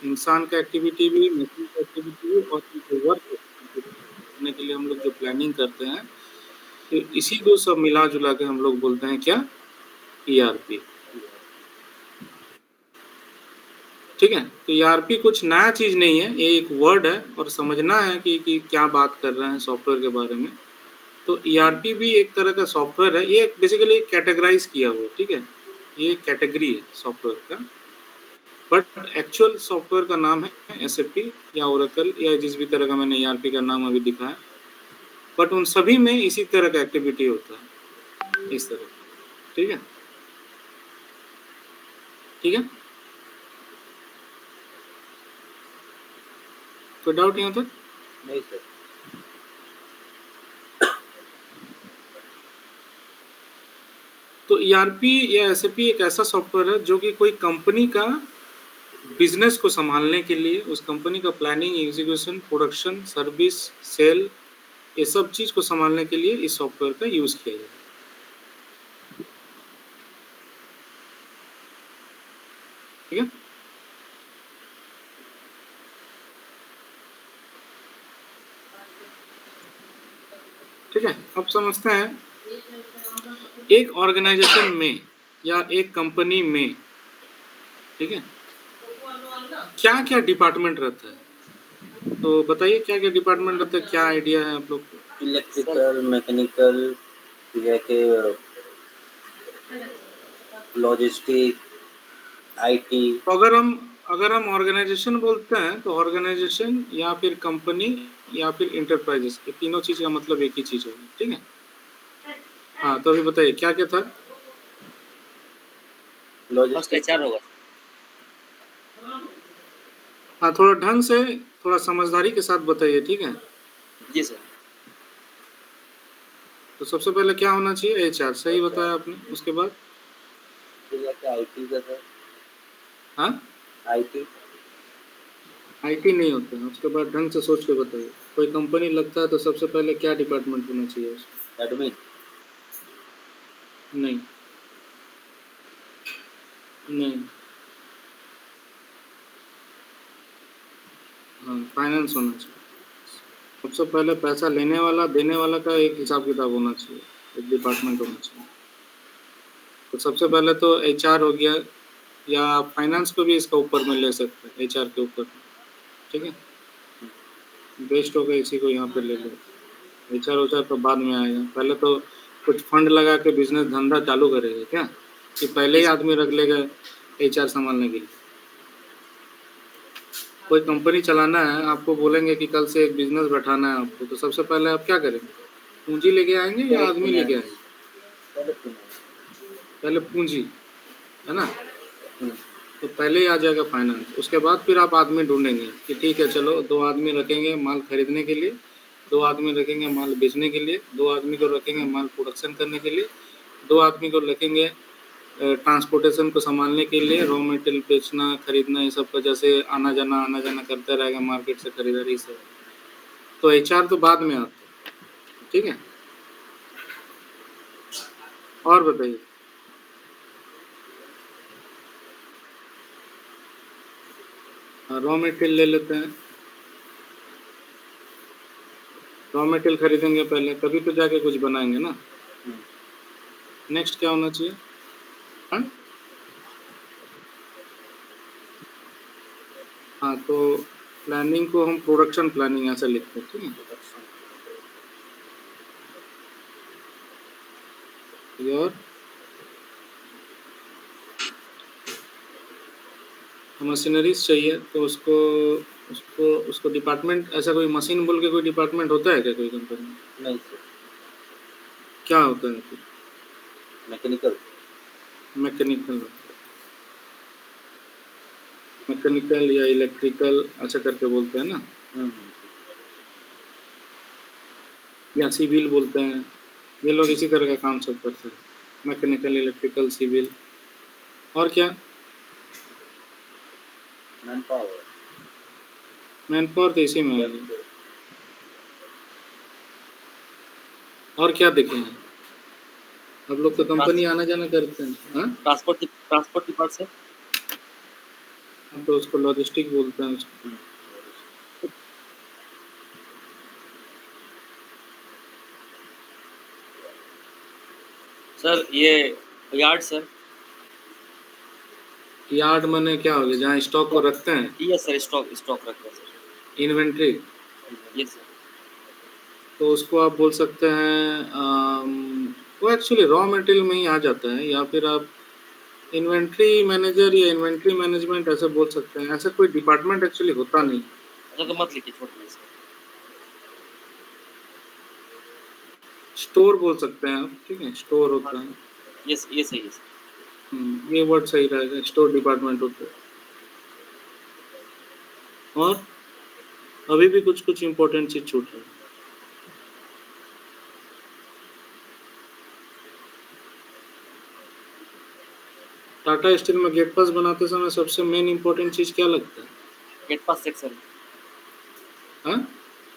S1: इंसान का एक्टिविटी भी, मशीन का एक्टिविटी भी, और इनके वर्क करने के लिए हम लोग जो प्लानिंग करते हैं, तो इसी को सब मिला जुला के हम लोग बोलते हैं क्या? ईआरपी। ठीक है, तो ईआरपी कुछ नया चीज़ नहीं है, ये एक वर्ड है और समझना है कि क्या बात कर रहे हैं सॉफ्टवेयर के बारे में। तो ईआरपी भी एक तरह का सॉफ्टवेयर है, ये बेसिकली कैटेगराइज किया हुआ। ठीक है, ये कैटेगरी है सॉफ्टवेयर का, बट एक्चुअल सॉफ्टवेयर का नाम है एसएपी या ओरेकल या जिस भी तरह का मैंने ईआरपी का नाम अभी दिखाया। बट उन सभी में इसी तरह का एक्टिविटी होता है, इस तरह। ठीक है, ठीक है, कोई डाउट यहाँ तक?
S2: नहीं सर।
S1: तो ईआरपी या एसएपी एक ऐसा सॉफ्टवेयर है जो कि कोई कंपनी का बिजनेस को संभालने के लिए, उस कंपनी का planning, execution, production, service, sale, ये सब चीज को संभालने के लिए इस सॉफ्टवेयर का यूज किया जाता है। ठीक है, ठीक है। अब समझते हैं एक ऑर्गेनाइजेशन में या एक कंपनी में, ठीक है, क्या क्या डिपार्टमेंट रहता है। तो बताइए क्या क्या डिपार्टमेंट रहता है, क्या आइडिया है आप लोग को।
S2: इलेक्ट्रिकल, मैकेनिकल, या के लॉजिस्टिक, आईटी।
S1: तो अगर हम ऑर्गेनाइजेशन बोलते हैं तो ऑर्गेनाइजेशन या फिर कंपनी या फिर इंटरप्राइजेस, ये तीनों चीज का मतलब एक ही चीज होगी। ठीक है, हाँ। तो अभी बताइए क्या क्या था।
S3: फर्स्ट
S2: लॉजिस्टिक,
S3: एचआर होगा।
S1: हाँ, थोड़ा ढंग से, थोड़ा समझदारी के साथ बताइए। ठीक है,
S3: जी सर।
S1: तो सबसे पहले क्या होना चाहिए, एचआर। सही बताया आपने। उसके बाद
S2: आईटी का सर,
S1: हाँ,
S2: आईटी।
S1: आईटी नहीं होता है। उसके बाद ढंग से सोच के बताइए। कोई कंपनी लगता है तो सबसे पहले क्या डिपार्टमेंट होना चाहिए उसमें।
S2: एडमिन,
S1: नहीं, नहीं, हाँ, फाइनेंस होना चाहिए। सबसे पहले पैसा लेने वाला देने वाला का एक हिसाब किताब होना चाहिए, एक डिपार्टमेंट होना चाहिए। तो सबसे पहले तो एचआर हो गया, या फाइनेंस को भी इसका ऊपर में ले सकते हैं, एचआर के ऊपर। ठीक है, बेस्ट होगा इसी को यहाँ पे ले लो। एचआर उचआर तो बाद में आएगा। पहले तो कुछ फंड लगा के बिजनेस धंधा चालू करेगा क्या, कि पहले ही आदमी रख लेगा एचआर संभालने के लिए। कोई कंपनी चलाना है, आपको बोलेंगे कि कल से एक बिजनेस बैठाना है आपको, तो सबसे पहले आप क्या करेंगे, पूंजी लेके आएंगे या आदमी लेके आएंगे। पहले पूंजी, है ना। तो पहले ही आ जाएगा फाइनेंस। उसके बाद फिर आप आदमी ढूंढेंगे कि ठीक है चलो 2 आदमी रखेंगे माल खरीदने के लिए, 2 आदमी रखेंगे माल बेचने के लिए, 2 आदमी को रखेंगे माल प्रोडक्शन करने के लिए, 2 आदमी को रखेंगे ट्रांसपोर्टेशन को संभालने के लिए, रॉ मटेरियल बेचना खरीदना, ये सब का जैसे आना जाना करता रहेगा मार्केट से खरीदारी से। तो एचआर तो बाद में आता है। ठीक है, और बताइए। रॉ मटेरियल ले लेते हैं। रॉ मटेरियल खरीदेंगे पहले, तभी तो जाके कुछ बनाएंगे ना। नेक्स्ट क्या होना चाहिए, हाँ। हाँ, तो प्लानिंग को हम प्रोडक्शन प्लानिंग ऐसे लिखते हैं। ठीक है, और मशीनरीज चाहिए तो उसको उसको उसको डिपार्टमेंट, ऐसा कोई मशीन बोल के कोई डिपार्टमेंट होता है क्या कोई कंपनी में।
S2: नहीं सर,
S1: क्या होता है फिर,
S2: मैकेनिकल।
S1: मैकेनिकल या इलेक्ट्रिकल ऐसा करके बोलते हैं ना, या सिविल बोलते हैं। ये लोग इसी तरह का काम सब करते हैं, मैकेनिकल, इलेक्ट्रिकल, सिविल। और क्या,
S2: मैन पावर।
S1: मैन पावर तो इसी में आएगी। और क्या देखे हैं आप लोग, तो कंपनी आना जाना करते हैं। हाँ,
S3: ट्रांसपोर्ट डिपार्ट से
S1: हम तो उसको लॉजिस्टिक बोलते हैं उसको।
S3: सर ये यार्ड सर।
S1: यार्ड मने क्या हो गया, जहाँ स्टॉक को रखते हैं।
S3: यस सर, स्टॉक रखते हैं सर।
S1: Inventory,
S3: yes sir.
S1: तो उसको आप बोल सकते हैं वो एक्चुअली रॉ मटेरियल में ही आ जाता है, या फिर आप इन्वेंट्री मैनेजर या इन्वेंट्री मैनेजमेंट ऐसे बोल सकते हैं। ऐसा कोई डिपार्टमेंट एक्चुअली होता नहीं।
S3: अच्छा तो मत लिखिए, छोड़ दीजिए सर।
S1: स्टोर बोल सकते हैं आप। ठीक है, स्टोर होता है।
S3: यस, ये सही है सर।
S1: ये वर्ड सही रहेगा, स्टोर डिपार्टमेंट होता है। और अभी भी कुछ कुछ इम्पोर्टेंट चीज छूट रही है। टाटा स्टील में गेट पास बनाते समय सबसे मेन इम्पोर्टेंट चीज़ क्या लगता है?
S3: गेट पास सेक्शन,
S1: हाँ?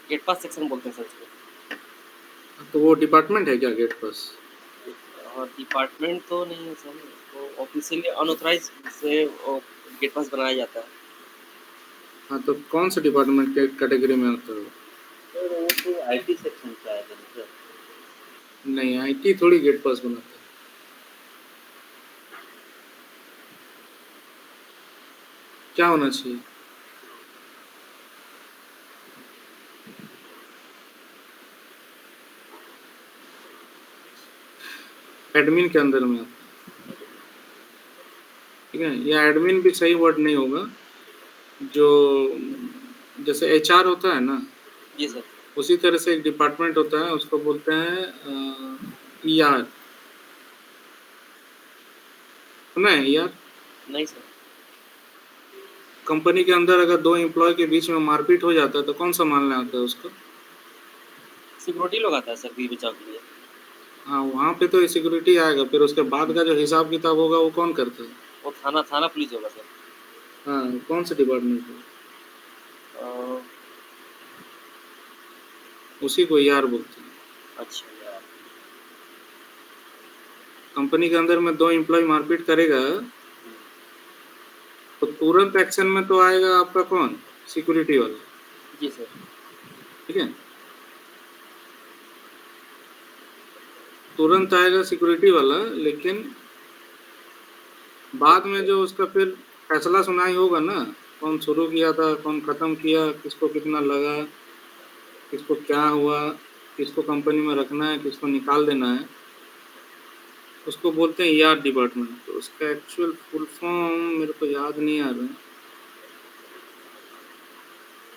S3: गेट पास सेक्शन बोलते हैं सर उसको।
S1: तो वो डिपार्टमेंट है क्या गेट पास?
S3: और डिपार्टमेंट तो नहीं है सर, तो ऑफिशियली अनऑथराइज से गेट पास बनाया जाता है।
S1: हाँ, तो कौन से डिपार्टमेंट के कैटेगरी में आता है वो?
S2: सर वो तो आईटी सेक्शन से आएगा ना सर।
S1: नहीं, आईटी थोड़ी गेट पास बनाता है। क्या होना चाहिए? एडमिन के अंदर में आता है, ठीक है? या एडमिन भी सही वर्ड नहीं होगा, जो जैसे एचआर होता है ना,
S3: जी सर।
S1: उसी तरह से एक डिपार्टमेंट होता है, उसको बोलते हैं ईआर। सुना है ईआर?
S3: नहीं सर।
S1: कंपनी के अंदर अगर दो एम्प्लॉय के बीच में मारपीट हो जाता है तो कौन संभालने आता है उसको?
S3: सिक्योरिटी लोग आता है सर बीच बचाव के लिए।
S1: हाँ, वहाँ पे तो सिक्योरिटी आएगा, फिर उसके बाद का जो हिसाब किताब होगा वो कौन करता है?
S3: वो थाना पुलिस होगा सर।
S1: हाँ, कौन से डिपार्टमेंट है? उसी को ईआर बोलते हैं।
S3: अच्छा यार।
S1: कंपनी के अंदर में दो एम्प्लॉय मारपीट करेगा तो तुरंत एक्शन में तो आएगा आपका कौन? सिक्योरिटी वाला,
S3: जी सर।
S1: ठीक है? तुरंत आएगा सिक्योरिटी वाला, लेकिन बाद में जो उसका फिर फैसला सुनाई होगा ना, कौन शुरू किया था, कौन खत्म किया, किसको कितना लगा, किसको क्या हुआ, किसको कंपनी में रखना है, किसको निकाल देना है, उसको बोलते हैं ईआर डिपार्टमेंट। तो उसका एक्चुअल फुल फॉर्म मेरे को याद नहीं आ रहा है।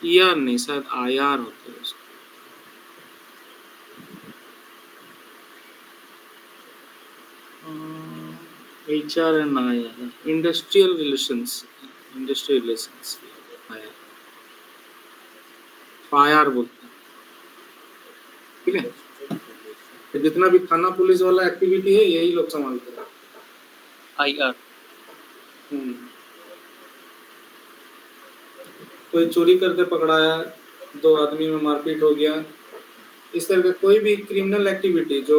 S1: ईआर नहीं, शायद आईआर होता है उसका। HR and IR, industrial relations, industrial relations, IR बोलते हैं, ठीक है? तो जितना भी थाना पुलिस वाला एक्टिविटी है यही लोग संभालते हैं।
S3: आईआर।
S1: कोई चोरी करके पकड़ाया, दो आदमी में मारपीट हो गया, इस तरह का कोई भी क्रिमिनल एक्टिविटी जो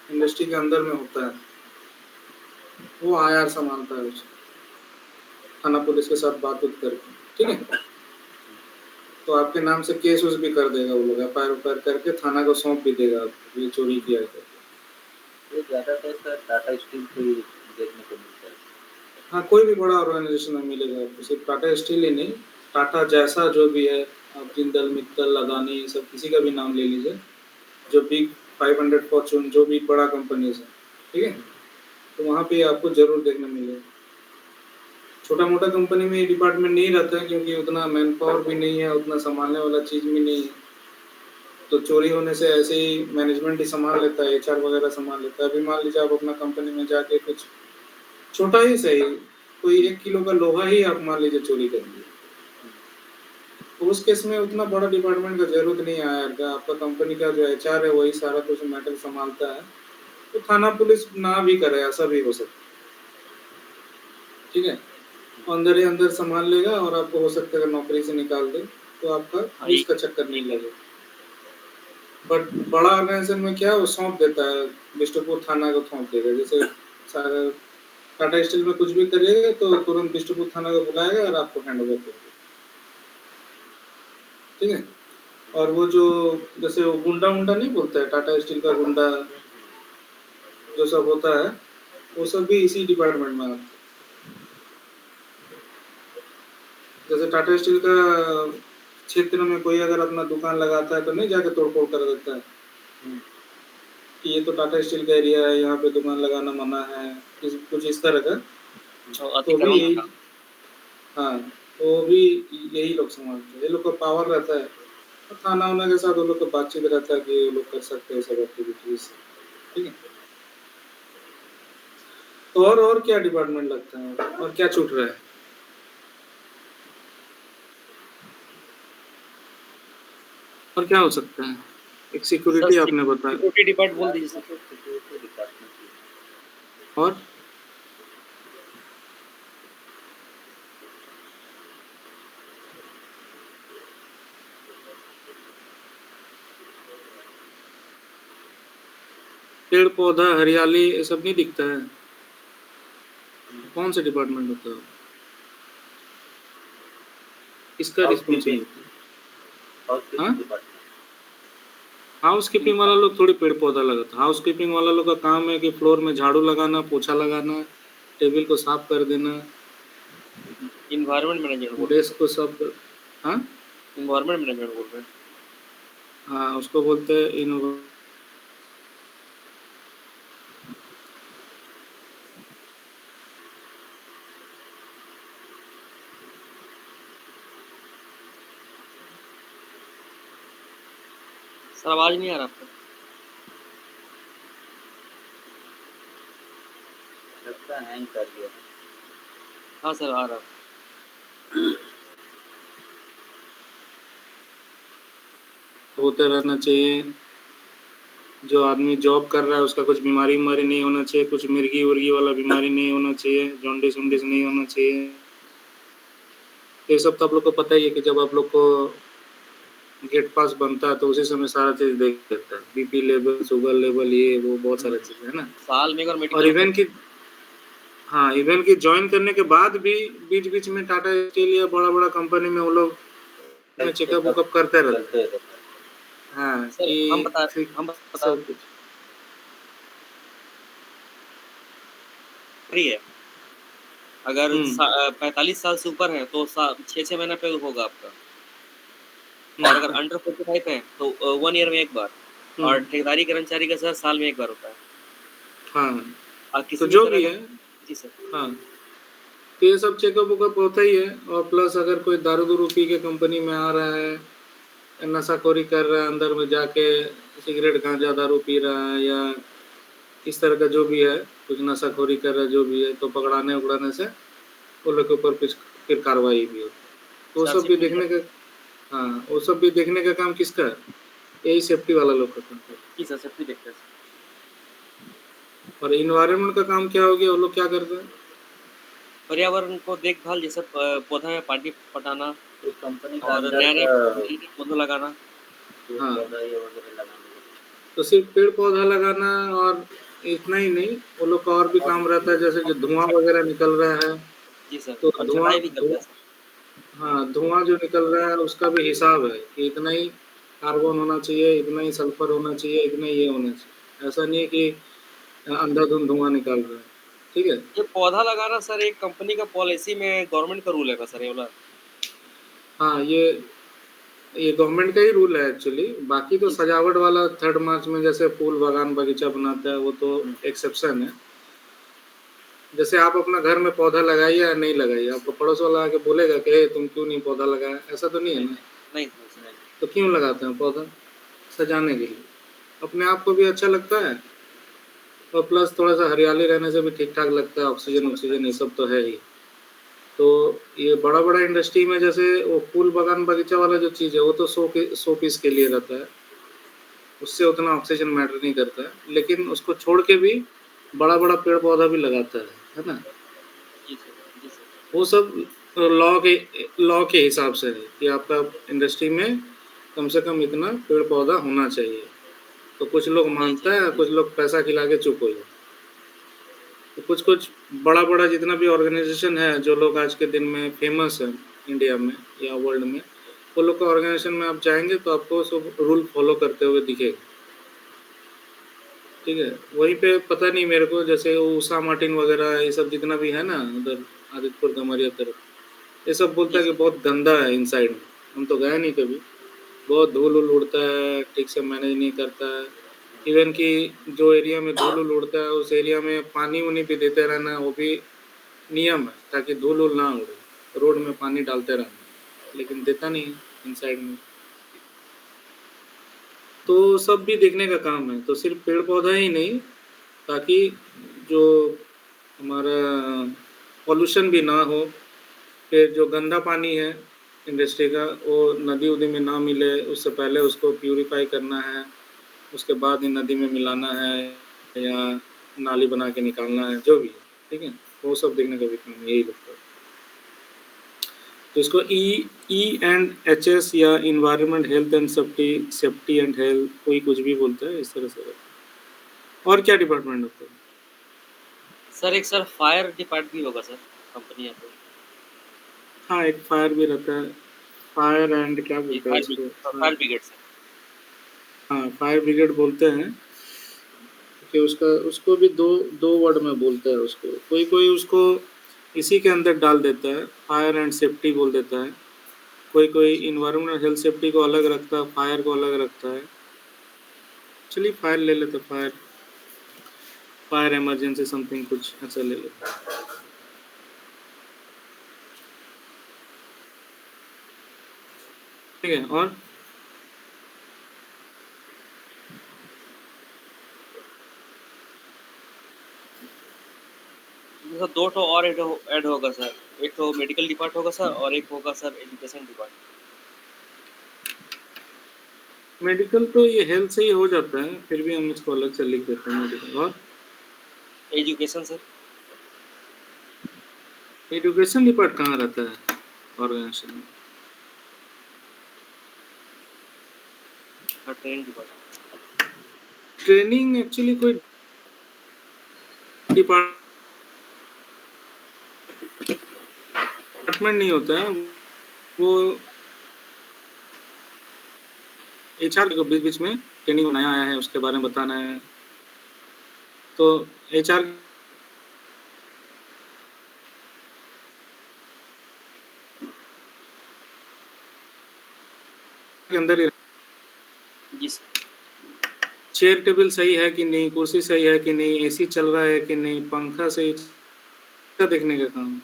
S1: इंडस्ट्री के अंदर में होता है वो आईआर संभालता है उसे, थाना पुलिस के साथ बात करके, ठीक है? तो आपके नाम से केस उस भी कर देगा वो लोग, एफआईआर करके थाना को सौंप भी देगा ये चोरी किया है।
S2: ये ज़्यादातर सर टाटा स्टील को ही देखने को मिलता है।
S1: हाँ, कोई भी बड़ा ऑर्गेनाइजेशन में मिलेगा आपको, सिर्फ टाटा स्टील ही नहीं, टाटा जैसा जो भी है, आप जिंदल मित्तल अदानी सब किसी का भी नाम ले लीजिए, जो बिग 500 फॉर्चून जो भी बड़ा कंपनीज है, ठीक है? तो वहाँ पे आपको जरूर देखने मिलेगा। छोटा मोटा कंपनी में ये डिपार्टमेंट नहीं रहता है, क्योंकि उतना मैन पावर भी नहीं है, उतना संभालने वाला चीज़ भी नहीं है, तो चोरी होने से ऐसे ही मैनेजमेंट ही संभाल लेता है, एचआर वगैरह संभाल लेता है। अभी मान लीजिए आप अपना कंपनी में जाके कुछ छोटा ही सही, कोई 1 किलो का लोहा ही आप मान लीजिए चोरी कर लिया, तो उस केस में उतना बड़ा डिपार्टमेंट का जरूरत नहीं आया यार, आपका कंपनी का जो एचआर है वही सारा कुछ मैटर संभालता है, तो थाना पुलिस ना भी करे ऐसा भी हो सकता है, ठीक है? अंदर ही अंदर संभाल लेगा और आपको हो सकता है नौकरी से निकाल दे, तो आपका पुलिस का चक्कर नहीं लगेगा। बट बड़ा ऑर्गेनाइजेशन में क्या है, वो सौंप देता है, बिष्टुपुर थाना को सौंप देगा। जैसे टाटा स्टील में कुछ भी करिएगा तो तुरंत बिष्टुपुर थाना को बुलाएगा और आपको हैंड ओवर कर देगा, ठीक है? और वो जो जैसे वो गुंडा उंडा नहीं बोलता है, टाटा स्टील का गुंडा जो सब होता है वो सब भी इसी डिपार्टमेंट में आता है। जैसे टाटा स्टील का क्षेत्र में कोई अगर अपना दुकान लगाता है तो नहीं जाके तोड़फोड़ कर देता है कि ये तो टाटा स्टील का एरिया है, यहाँ पे दुकान लगाना मना है, कुछ इस तरह का। तो भी यही, हाँ, तो भी यही लोग संभालते हैं, ये लोग का पावर रहता है, और थाना वाना के साथ वो लोग का बातचीत रहता है कि ये लोग कर सकते हैं सब एक्टिविटीज, ठीक है? तो और क्या डिपार्टमेंट लगता है, और क्या छूट रहा है? और क्या हो सकता है? एक सिक्योरिटी आपने बताया,
S3: सिक्योरिटी डिपार्टमेंट बोल दीजिए सर।
S2: सिक्योरिटी डिपार्टमेंट
S1: और पेड़ पौधा हरियाली ये सब नहीं दिखता है, कौन सा डिपार्टमेंट होता है? किसका
S2: हाउसकीपिंग
S1: रिस्पॉन्सिबिलिटी? हाँ
S2: हाउसकीपिंग डिपार्टमेंट।
S1: हाउसकीपिंग वाला लोग थोड़ी पेड़ पौधा लगाता है। हाउसकीपिंग वाला लोग का काम है कि फ्लोर में झाड़ू लगाना, पोछा लगाना, टेबल को साफ कर देना,
S3: इन्वायरमेंट मैनेजमेंट बोल रहे
S1: डेस्क को सब हाँ
S3: हैं, इन्वायरमेंट मैनेजमेंट बोल रहे हैं।
S1: हाँ उसको बोलते हैं
S3: सर आवाज नहीं आ रहा आपका?
S2: लगता है हैंग कर गया।
S3: हाँ सर आ रहा।
S1: होते रहना चाहिए। जो आदमी जॉब कर रहा है उसका कुछ बीमारी नहीं होना चाहिए, कुछ मिर्गी उर्गी वाला बीमारी नहीं होना चाहिए, जॉन्डिस उन्डिस नहीं होना चाहिए। ये सब तो आप लोग को पता ही है कि जब आप लोग को गेट पास बनता है तो उसी समय सारा चीज देख लेता है, बीपी लेवल, शुगर लेवल, ये वो बहुत सारा चीज है ना।
S3: साल में एक बार
S1: और
S3: मेडिकल
S1: इवन की इवन की ज्वाइन करने के बाद भी बीच बीच में टाटा स्टील या बड़ा बड़ा कंपनी में वो लोग चेकअप वुकअप करते रहते हैं। हाँ
S3: सर
S1: कि
S3: हम बता
S1: सब कुछ
S3: फ्री है। अगर 45 साल से ऊपर है तो 6 महीना पे होगा आपका, और अगर अंडर 45 है तो 1 ईयर में एक बार, और ठेकेदारी कर्मचारी का सर साल में एक बार होता है।
S1: हाँ
S3: किसी
S1: तो जो भी है
S3: जी सर।
S1: हाँ तो ये सब चेकअप वुकअप होता ही है। और प्लस अगर कोई दारू दूरू पी के कंपनी में आ रहा है, नशाखोरी कर रहा है, अंदर में जाके सिगरेट गांजा दारू पी रहा है, या इस तरह का जो भी है कुछ नशाखोरी कर रहा है जो भी है, तो पकड़ाने उकड़ाने से वो लोग के ऊपर फिर कार्रवाई भी होती है। तो वो सब भी देखने का वो सब भी देखने का काम किसका है? यही सेफ्टी वाला लोग का काम है।
S3: जी सर सेफ्टी देखते हैं।
S1: और इन्वायरमेंट का काम क्या हो गया, वो लोग क्या करते हैं?
S3: पर्यावरण को देखभाल, जैसे पौधा में पानी पटाना
S2: उस कंपनी का
S3: और नए पौधे लगाना।
S1: हाँ तो सिर्फ पेड़ पौधा लगाना और इतना ही नहीं, वो लोग का और भी काम रहता है, जैसे जो धुआं वगैरह निकल रहा है।
S3: जी सर,
S1: तो
S3: और छटाई भी करते हैं।
S1: हाँ धुआं जो निकल रहा है उसका भी हिसाब है कि इतना ही कार्बन होना चाहिए, इतना ही सल्फर होना चाहिए, इतना ही ये होना चाहिए। ऐसा नहीं है कि अंधाधुंध धुआं निकल रहा है। ठीक है,
S3: ये पौधा लगाना सर एक कंपनी का पॉलिसी में गवर्नमेंट का रूल है सर ये वाला?
S1: हाँ ये गवर्नमेंट का ही रूल है एक्चुअली। बाकी तो सजावट वाला 3 मार्च में जैसे फूल बागान बगीचा बनाता है वो तो एक्सेप्शन है। जैसे आप अपना घर में पौधा लगाइए या नहीं लगाइए, आपको पड़ोस वाला आके बोलेगा कि तुम क्यों नहीं पौधा लगाया? ऐसा तो नहीं है ना।
S3: नहीं।
S1: तो क्यों लगाते हैं पौधा? सजाने के लिए, अपने आप को भी अच्छा लगता है, और प्लस थोड़ा सा हरियाली रहने से भी ठीक ठाक लगता है, ऑक्सीजन ये सब तो है ही। तो ये बड़ा बड़ा इंडस्ट्री में जैसे वो फूल बागान बगीचा वाला जो चीज़ है वो तो सौ पीस के लिए रहता है, उससे उतना ऑक्सीजन मैटर नहीं करता है। लेकिन उसको छोड़ के भी बड़ा बड़ा पेड़ पौधा भी लगाता है ना। वो सब लॉ के हिसाब से है कि आपका इंडस्ट्री में कम से कम इतना पेड़ पौधा होना चाहिए। तो कुछ लोग मानता है, कुछ लोग पैसा खिला के चुप हो जाए। तो कुछ बड़ा जितना भी ऑर्गेनाइजेशन है जो लोग आज के दिन में फेमस है इंडिया में या वर्ल्ड में, वो लोग का ऑर्गेनाइजेशन में आप जाएंगे तो आपको सब रूल फॉलो करते हुए दिखेगा। ठीक है, वहीं पे पता नहीं मेरे को, जैसे वो उषा मार्टिन वगैरह ये सब जितना भी है ना उधर आदित्यपुर गमरिया तरफ, ये सब बोलता है कि बहुत गंदा है इनसाइड में। हम तो गए नहीं कभी, बहुत धूल उल उड़ता है, ठीक से मैनेज नहीं करता है। इवन कि जो एरिया में धूल उल उड़ता है उस एरिया में पानी उनी भी देते रहना, वो भी नियम है ताकि धूल उल ना उड़े, रोड में पानी डालते रहना, लेकिन देता नहीं इनसाइड में। तो सब भी देखने का काम है। तो सिर्फ पेड़ पौधा ही नहीं, ताकि जो हमारा पॉल्यूशन भी ना हो, फिर जो गंदा पानी है इंडस्ट्री का वो नदी उदी में ना मिले, उससे पहले उसको प्यूरिफाई करना है, उसके बाद ही नदी में मिलाना है या नाली बना के निकालना है, जो भी है। ठीक है, वो सब देखने का भी काम यही लगता है। तो इसको EEHS या environment health and safety and health, कोई कुछ भी बोलता है, इस तरह से। और क्या डिपार्टमेंट होता है?
S3: सर एक सर फायर डिपार्ट भी होगा सर कंपनी यहाँ पे।
S1: हाँ, एक फायर भी रहता है, फायर एंड क्या बोलते हैं उसको?
S3: Fire brigade sir.
S1: हाँ, फायर ब्रिगेड बोलते हैं कि उसको भी दो वर्ड में बोलता है उसको। कोई उसको इसी के अंदर डाल देता है, फायर एंड सेफ्टी बोल देता है। कोई इन्वायरमेंटल हेल्थ सेफ्टी को अलग रखता है, फायर को अलग रखता है। चलिए फायर ले लेते, फायर इमरजेंसी समथिंग कुछ ऐसा ले लेते। ठीक है, और
S3: सर 2 ठो और ऐड होगा सर। एक तो मेडिकल डिपार्ट होगा सर और एक होगा सर एजुकेशन डिपार्ट।
S1: मेडिकल तो ये हेल्थ से ही हो जाता है, फिर भी हम इसको अलग से लिख देते हैं मेडिकल। और
S3: एजुकेशन सर।
S1: एजुकेशन डिपार्ट कहाँ रहता है ऑर्गेनाइजेशन में?
S3: Training depart.
S1: ट्रेनिंग एक्चुअली कोई डिपार्टमेंट नहीं होता है, वो एचआर को बीच बीच में ट्रेनिंग नया आया है उसके बारे में बताना है, तो एचआर के अंदर ही
S3: जी सर।
S1: चेयर टेबल सही है कि नहीं, कुर्सी सही है कि नहीं, एसी चल रहा है कि नहीं, पंखा सही, क्या देखने का काम है।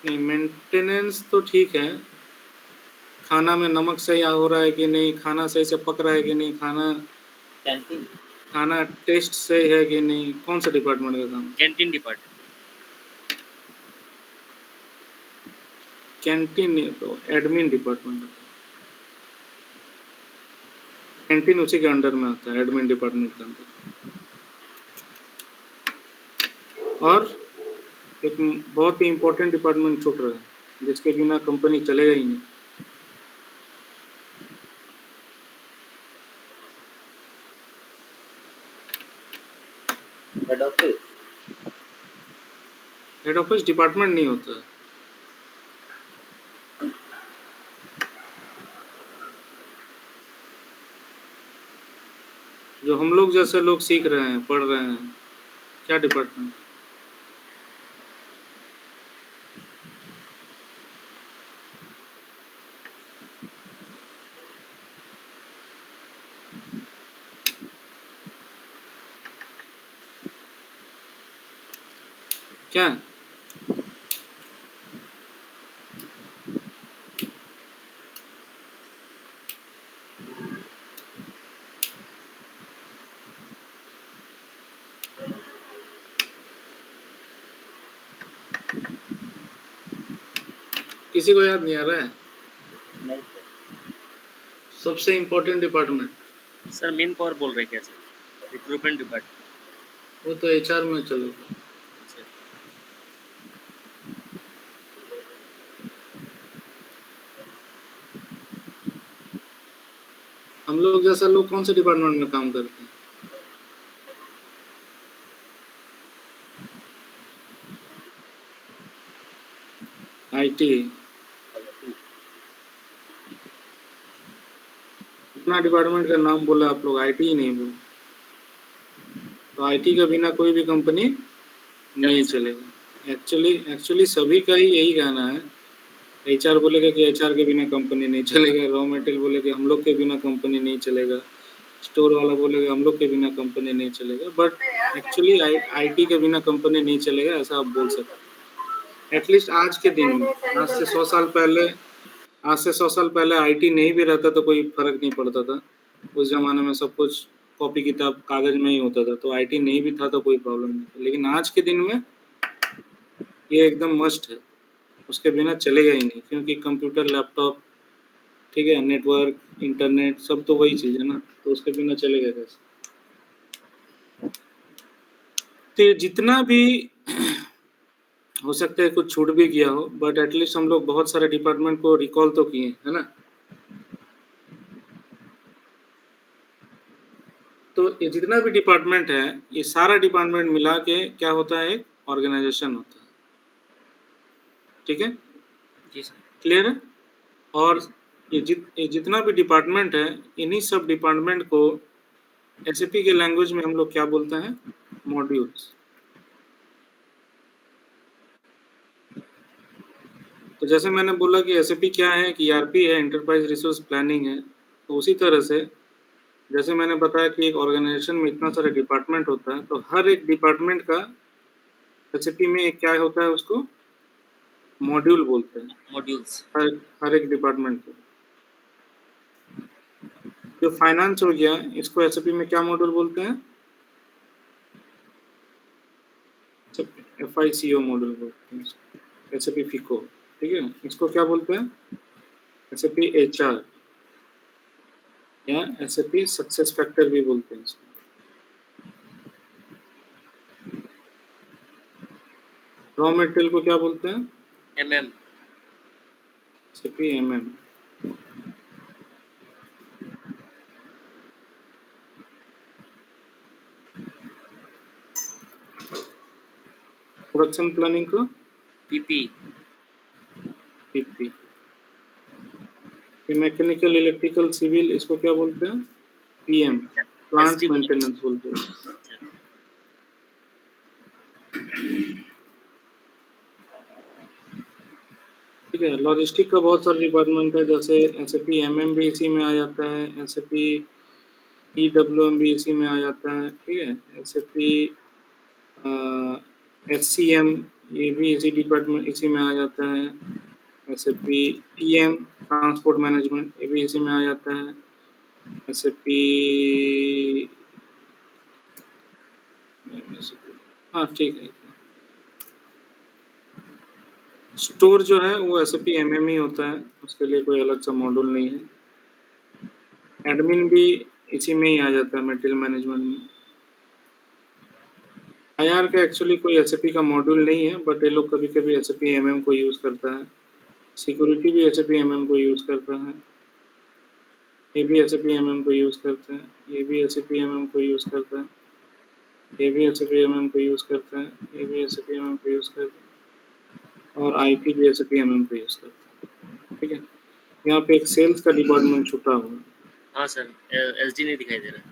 S1: नहीं, मेंटेनेंस तो ठीक है, खाना में नमक सही हो रहा है कि नहीं, खाना सही से पक रहा है कि नहीं, खाना टेस्ट सही है कि नहीं। कौन सा डिपार्टमेंट का काम?
S3: Canteen depart.
S1: कैंटीन नहीं तो एडमिन डिपार्टमेंट। कैंटीन उसी के अंडर में आता है, एडमिन डिपार्टमेंट के अंदर। और एक बहुत ही इम्पोर्टेंट डिपार्टमेंट छूट रहा है जिसके बिना कंपनी चलेगा ही नहीं। हेड ऑफिस डिपार्टमेंट नहीं होता है। जो हम लोग जैसे लोग सीख रहे हैं, पढ़ रहे हैं, क्या डिपार्टमेंट? क्या किसी को याद नहीं आ रहा है? सबसे important department
S3: sir main power बोल रहे हैं क्या सर? Recruitment depart.
S1: वो तो एचआर में चलेगा। हम लोग जैसा लोग कौन से डिपार्टमेंट में काम करते हैं? आईटी। अपना डिपार्टमेंट का नाम बोला आप लोग, आईटी ही नहीं बोले, तो आईटी के बिना कोई भी कंपनी नहीं चलेगा। एक्चुअली सभी का ही यही कहना है। एचआर बोलेगा कि एचआर के बिना कंपनी नहीं चलेगा, रॉ मटेरियल बोलेगा हम लोग के बिना कंपनी नहीं चलेगा, स्टोर वाला बोलेगा हम लोग के बिना कंपनी नहीं चलेगा, बट एक्चुअली आईटी के बिना कंपनी नहीं चलेगा ऐसा आप बोल सकते हैं। एटलीस्ट आज के दिन में, आज से 100 साल पहले आईटी नहीं भी रहता तो कोई फर्क नहीं पड़ता था। उस जमाने में सब कुछ कॉपी किताब कागज में ही होता था, तो आईटी नहीं भी था तो कोई प्रॉब्लम नहीं था। लेकिन आज के दिन में ये एकदम मस्ट है, उसके बिना चलेगा ही नहीं, क्योंकि कंप्यूटर, लैपटॉप, ठीक है, नेटवर्क, इंटरनेट, सब तो वही चीज़ है ना, तो उसके बिना चलेगा कैसे? तो ये जितना भी हो सकता है कुछ छूट भी गया हो, बट एटलीस्ट हम लोग बहुत सारे डिपार्टमेंट को रिकॉल तो किए, है ना? ये जितना भी डिपार्टमेंट है, ये सारा डिपार्टमेंट मिला के क्या होता है, एक ऑर्गेनाइजेशन होता है। ठीक है,
S3: जी सर।
S1: क्लियर है? और ये जितना भी डिपार्टमेंट है, इन्हीं सब डिपार्टमेंट को एसएपी के लैंग्वेज में हम लोग क्या बोलते हैं, मॉड्यूल्स। तो जैसे मैंने बोला कि एसएपी क्या है, कि ईआरपी है, एंटरप्राइज रिसोर्स प्लानिंग है, तो उसी तरह से जैसे मैंने बताया कि एक ऑर्गेनाइजेशन में इतना सारा डिपार्टमेंट होता है, तो हर एक डिपार्टमेंट का एसएपी में एक क्या होता है, उसको मॉड्यूल बोलते हैं।
S3: मॉड्यूल्स।
S1: हर एक डिपार्टमेंट को। जो फाइनेंस हो गया, इसको एसएपी में क्या मॉड्यूल बोलते हैं, FICO मॉड्यूल बोलते हैं, एसएपी फिको। ठीक है, इसको क्या बोलते हैं, एसएपी HR या एसएपी सक्सेस फैक्टर भी बोलते हैं इसको। रॉ मटेरियल को क्या बोलते हैं,
S3: MM।
S1: SAP MM। Production planning को
S3: PP।
S1: PP। Mechanical, electrical, civil, इसको क्या बोलते हैं, PM, प्लांट मेंटेनेंस बोलते हैं। ठीक है, लॉजिस्टिक का बहुत सारे डिपार्टमेंट है, जैसे एसएपी MM भी इसी में आ जाता है, एसएपी EWM भी इसी में आ जाता है। ठीक है, एसएपी SCM ये भी इसी डिपार्टमेंट इसी में आ जाता है। एसएपी TM ट्रांसपोर्ट मैनेजमेंट ये भी इसी में आ जाता है। एसएपी हाँ ठीक है, स्टोर जो है वो एसएपी MM ही होता है, उसके लिए कोई अलग सा मॉड्यूल नहीं है। एडमिन भी इसी में ही आ जाता है, मटेरियल मैनेजमेंट में। IR का एक्चुअली कोई एसएपी का मॉड्यूल नहीं है, बट ये लोग कभी कभी एसएपी MM को यूज करता है। सिक्योरिटी भी एसएपी MM को यूज करता है, ये भी एसएपी MM को यूज करता है, ये भी एसएपी MM को यूज करता है, ये भी एसएपी MM को यूज करता है, ये भी एसएपी MM को यूज करता है, और IT भी एसएपी MM को यूज करता है। ठीक है, यहाँ पे एक सेल्स का डिपार्टमेंट छुटा हुआ है।
S3: हाँ सर, SD नहीं दिखाई दे रहा।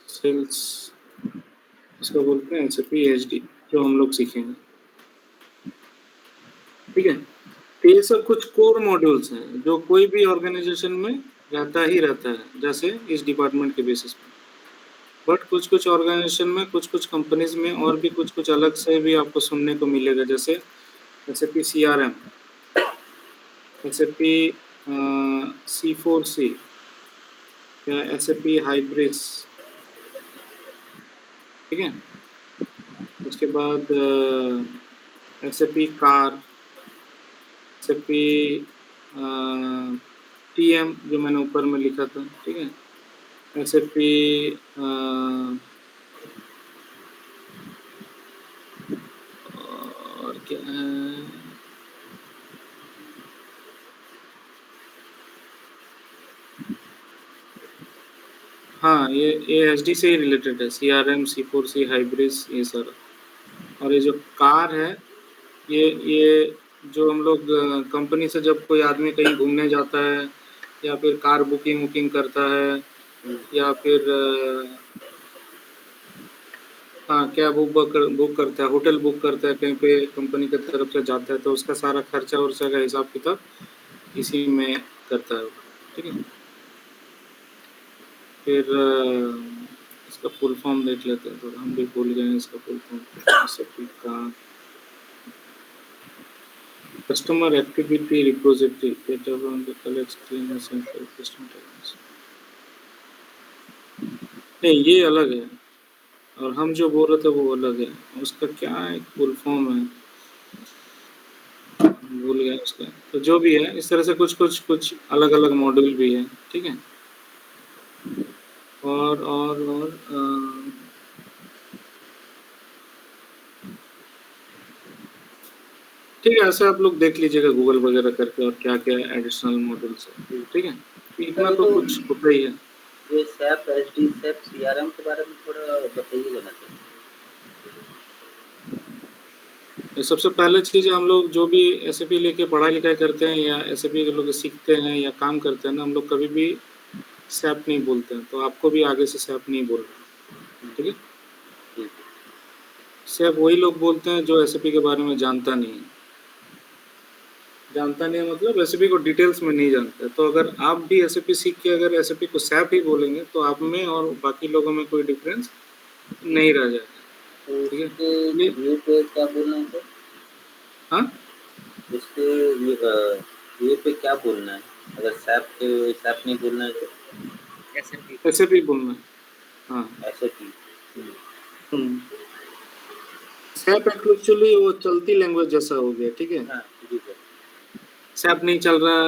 S1: सेल्स इसको बोलते हैं एसएपी HD, जो हम लोग सीखेंगे। ठीक है, तो ये सब कुछ कोर मॉड्यूल्स हैं जो कोई भी ऑर्गेनाइजेशन में रहता ही रहता है, जैसे इस डिपार्टमेंट के बेसिस पे। बट कुछ कुछ ऑर्गेनाइजेशन में, कुछ कुछ कंपनीज में और भी कुछ कुछ अलग से भी आपको सुनने को मिलेगा, जैसे एसएपी CRM, एसएपी C4C या एसएपी हाइब्रिस। ठीक है, उसके बाद एसएपी कार, एसएपी TM जो मैंने ऊपर में लिखा था। ठीक है, एसएपी और क्या है, हाँ ये HD से ही रिलेटेड है, CRM, C4C, हाइब्रिस, ये सारा। और ये जो कार है, ये जो हम लोग कंपनी से जब कोई आदमी कहीं घूमने जाता है, या फिर कार बुकिंग करता है, या फिर हाँ कैब बुक करता है, होटल बुक करता है, कहीं पे कंपनी की तरफ से जाता है, तो उसका सारा खर्चा वर्चा का हिसाब किताब इसी में करता है। ठीक है, फिर इसका फुल फॉर्म देख लेते हैं, थोड़ा हम भी भूल गए हैं इसका फुल फॉर्म। एसएपी का customer activity repository, data from the collects cleaners and customer techniques. नहीं, ये अलग है, और हम जो बोल रहे थे वो अलग है। उसका क्या एक फुल फॉर्म है, भूल गया उसका। तो जो भी है, इस तरह से कुछ अलग अलग मॉड्यूल भी है। ठीक है, और ठीक है, ऐसे आप लोग देख लीजिएगा गूगल वगैरह करके, और क्या क्या एडिशनल मॉड्यूल्स है। ठीक है, इतना तो कुछ होता ही है।
S2: ये SAP, SD, SAP, CRM के बारे में थोड़ा बताइएगा ना सर।
S1: ये सबसे पहले चीज़ हम लोग जो भी एसएपी लेके पढ़ाई-लिखाई करते हैं या एसएपी के लोग सीखते हैं या काम करते हैं ना, हम लोग कभी भी सैप नहीं बोलते हैं, तो आपको भी आगे से सैप नहीं बोलना, ठीक है?
S2: ठीक है।
S1: सैप वही लोग बोलते हैं जो एसएपी के बारे में जानता नहीं है। जानता नहीं है मतलब एसएपी को डिटेल्स में नहीं जानता है। तो अगर आप भी एसएपी सीख के अगर एसएपी को सैप ही बोलेंगे, तो आप में और बाकी लोगों में कोई डिफरेंस नहीं रह जाएगा,
S2: तो
S1: ठीक है?
S2: इसके
S1: इसलिए
S2: ये पे क्या बोलना है सर?
S1: हाँ?
S2: इसके ये पे क्या बोलना है? अगर SAP नहीं बोलना है तो?
S1: एसएपी बोलना है, हाँ।
S2: SAP।
S1: सैप एक्चुअली वो चलती लैंग्वेज जैसा हो गया, ठीक है?
S2: हाँ, जी सर।
S1: सैप नहीं चल रहा,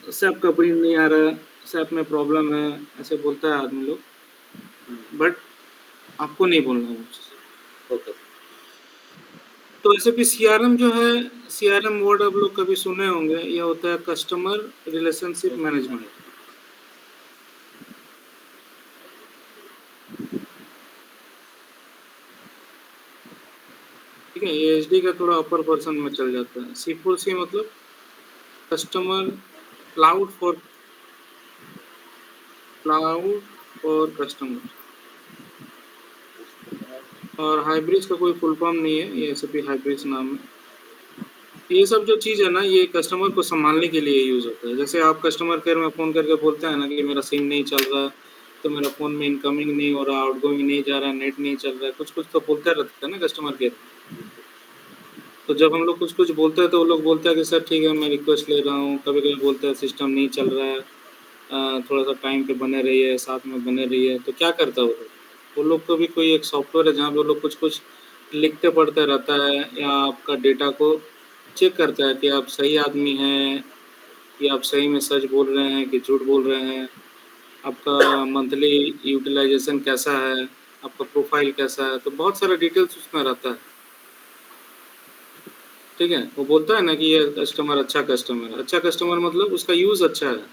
S1: सैप का प्रिंट नहीं आ रहा, सैप में प्रॉब्लम है, ऐसे बोलता है आदमी लोग, बट आपको नहीं बोलना वो चीज़।
S2: ओके।
S1: तो एसएपी सीआरएम जो है, सीआरएम वर्ड आप लोग कभी सुने होंगे, ये होता है कस्टमर रिलेशनशिप मैनेजमेंट। ठीक है, ये एचडी का थोड़ा अपर पर्सन में चल जाता है। C4C मतलब कस्टमर क्लाउड फॉर कस्टमर, और हाइब्रिड का कोई फुल फॉर्म नहीं है, ये एसएपी हाइब्रिड नाम है। ये सब जो चीज़ है ना, ये कस्टमर को संभालने के लिए यूज़ होता है। जैसे आप कस्टमर केयर में फ़ोन करके बोलते हैं ना कि मेरा सिम नहीं चल रहा, तो मेरा फ़ोन में इनकमिंग नहीं हो रहा, आउटगोइंग नहीं जा रहा, नेट नहीं चल रहा, कुछ-कुछ तो बोलते रहता है ना कस्टमर केयर। तो जब हम लोग कुछ-कुछ बोलते हैं तो वो लोग बोलते हैं कि सर ठीक है, मैं रिक्वेस्ट ले रहा हूँ। कभी-कभी बोलते हैं सिस्टम नहीं चल रहा है, थोड़ा-सा टाइम पे बने रहिए, साथ में बने रहिए। तो क्या करता है वो लोग? वो लोग को भी कोई एक सॉफ्टवेयर है जहाँ पे वो लोग कुछ-कुछ लिखते पढ़ते रहता है, या आपका डेटा को चेक करता है कि आप सही आदमी हैं, कि आप सही में सच बोल रहे हैं कि झूठ बोल रहे हैं, आपका मंथली यूटिलाइज़ेशन कैसा है, आपका प्रोफ़ाइल कैसा है, तो बहुत सारा डिटेल्स उसमें रहता है। ठीक है? वो बोलता है ना कि ये कस्टमर अच्छा कस्टमर है। अच्छा कस्टमर मतलब उसका यूज़ अच्छा है।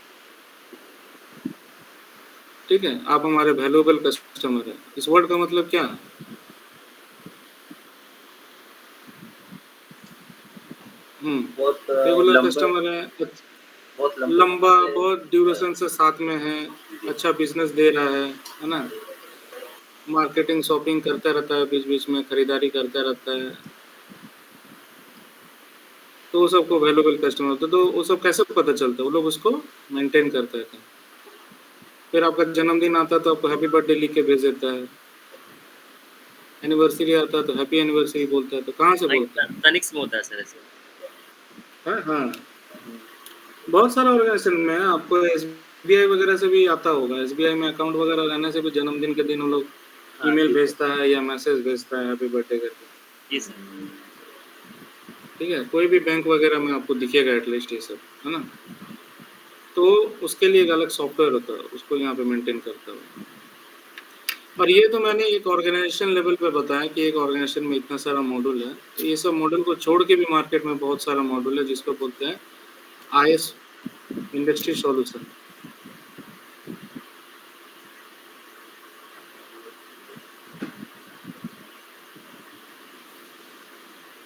S1: ठीक है? आप हमारे वैल्यूएबल कस्टमर हैं। इस वर्ड का मतलब क्या है?
S2: बहुत
S1: रेगुलर
S2: लंबा
S1: कस्टमर है,
S2: बहुत
S1: लंबा,
S2: समय
S1: बहुत ड्यूरेशन से साथ में है, अच्छा बिज़नेस दे रहा है ना? मार्केटिंग, शॉपिंग करता रहता है, बीच-बीच में खरीदारी करता रहता है। तो वो सबको वैल्यूएबल कस्टमर होता है। तो वो सब कैसे पता चलता है? वो लोग उसको मेंटेन करते रहते हैं। फिर आपका जन्मदिन आता है तो आपको हैप्पी बर्थडे लिख के भेज देता है। एनिवर्सरी आता है तो हैप्पी एनिवर्सरी बोलता है, तो कहाँ से बोलता है?
S3: तनिक्स में होता है सर ऐसे।
S1: हाँ। बहुत सारा ऑर्गेनाइजेशन में है, आपको एसबीआई वगैरह से भी आता होगा। एसबीआई में अकाउंट वगैरह रहने से भी जन्मदिन के दिन वो लोग ईमेल भेजता है या मैसेज भेजता है हैप्पी बर्थडे करके।
S3: जी सर।
S1: ठीक है, कोई भी बैंक वगैरह में आपको दिखेगा एटलीस्ट ये सब, है ना? तो उसके लिए एक अलग सॉफ्टवेयर होता है, उसको यहाँ पे मेंटेन करता है। और ये तो मैंने एक ऑर्गेनाइजेशन लेवल पे बताया कि एक ऑर्गेनाइजेशन में इतना सारा मॉड्यूल है। तो ये सब मॉड्यूल को छोड़ के भी मार्केट में बहुत सारा मॉड्यूल है जिसको बोलते हैं आईएस, इंडस्ट्री सॉल्यूशन।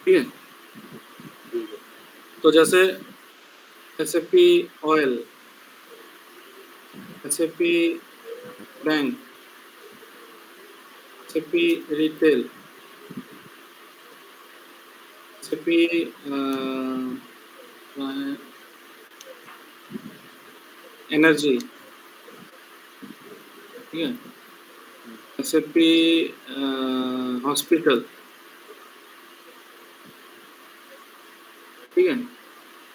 S1: ठीक है? तो जैसे SAP oil, SAP bank, SAP retail, SAP energy, ठीक है? एसएपी हॉस्पिटल, ठीक है?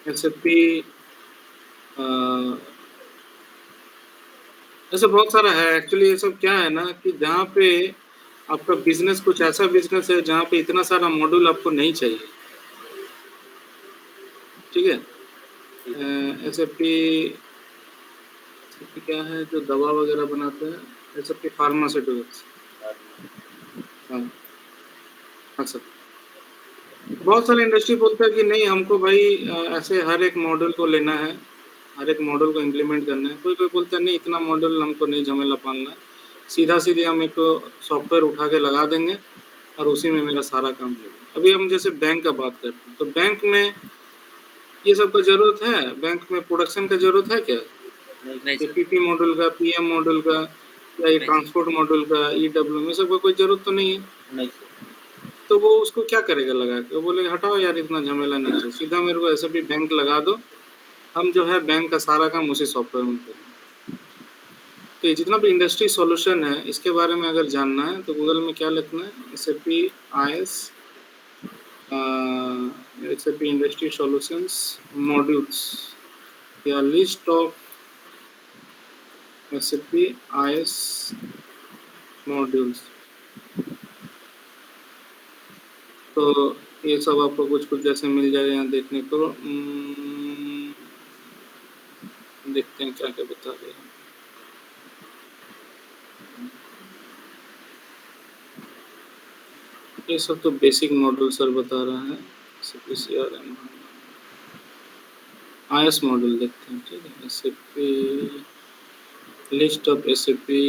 S1: एसएपी ऐसे बहुत सारा है। एक्चुअली ये सब क्या है ना कि जहाँ पे आपका बिजनेस कुछ ऐसा बिजनेस है जहाँ पे इतना सारा मॉड्यूल आपको नहीं चाहिए। ठीक है? एसएपी क्या है जो दवा वगैरह बनाते हैं, एसएपी फार्मास्यूटिकल्स। हाँ, हाँ सर। बहुत सारे इंडस्ट्री बोलते हैं कि नहीं हमको भाई ऐसे हर एक मॉडल को लेना है, हर एक मॉडल को इम्प्लीमेंट करना है। कोई बोलता है नहीं इतना मॉडल हमको नहीं झमेला पालना है, सीधा-सीधे हम एक सॉफ्टवेयर उठा के लगा देंगे और उसी में मेरा सारा काम हो जाएगा। अभी हम जैसे बैंक का बात करते हैं, तो बैंक में ये सब का ज़रूरत है? बैंक में प्रोडक्शन का ज़रूरत है क्या?
S3: नहीं
S1: ये
S3: सर,
S1: पीपी मॉडल का, पीएम मॉडल का या ये
S3: नहीं सर,
S1: ट्रांसपोर्ट मॉडल का, ईडब्ल्यूएम, ये सब का कोई ज़रूरत तो नहीं है।
S2: नहीं सर।
S1: तो वो उसको क्या करेगा लगा के? वो बोलेगा हटाओ यार इतना झमेला नहीं चाहिए, सीधा मेरे को एसएपी बैंक लगा दो, हम जो है बैंक का सारा काम उसी सॉफ्टवेयर में करेंगे। तो ये जितना भी इंडस्ट्री सॉल्यूशन है, इसके बारे में अगर जानना है तो गूगल में क्या लिखना है, SAP IS SAP industry solutions modules या list of SAP IS modules. तो ये सब आपको कुछ जैसे मिल जाएगा यहाँ देखने को। देखते हैं क्या क्या बता रहे हैं। ये सब तो बेसिक मॉडल सर बता रहा है। CRM आईएस मॉडल देखते हैं, ठीक है। SAP list of SAP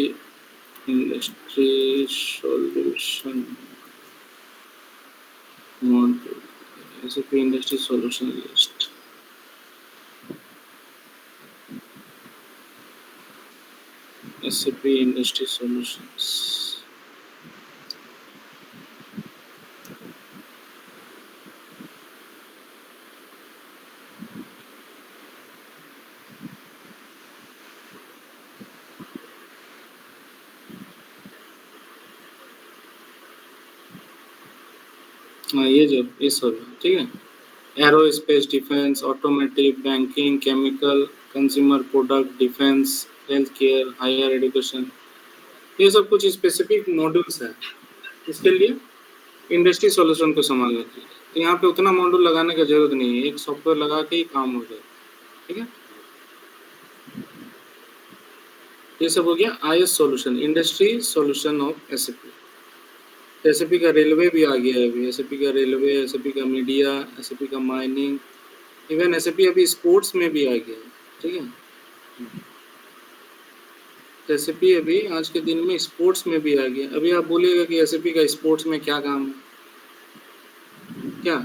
S1: industry solution model, SAP industry solution list. SAP industry solutions ये सब है, ठीक है। Aerospace, defence, automotive, banking, chemical, consumer product, defence, health care, higher education, ये सब कुछ स्पेसिफिक मॉड्यूल्स हैं इसके लिए इंडस्ट्री सॉल्यूशन को संभालने के लिए। तो यहाँ पे उतना मॉड्यूल लगाने की जरूरत नहीं है, एक सॉफ्टवेयर लगा के ही काम हो जाए, ठीक है। ये सब हो गया IS solution, industry solution of SAP. SAP का रेलवे भी आ गया है अभी, एसएपी का रेलवे, एसएपी का मीडिया, एसएपी का माइनिंग, इवन एसएपी अभी स्पोर्ट्स में भी आ गया है, ठीक है। एसएपी अभी आज के दिन में स्पोर्ट्स में भी आ गया। अभी आप बोलिएगा कि एसएपी का स्पोर्ट्स में क्या काम है, क्या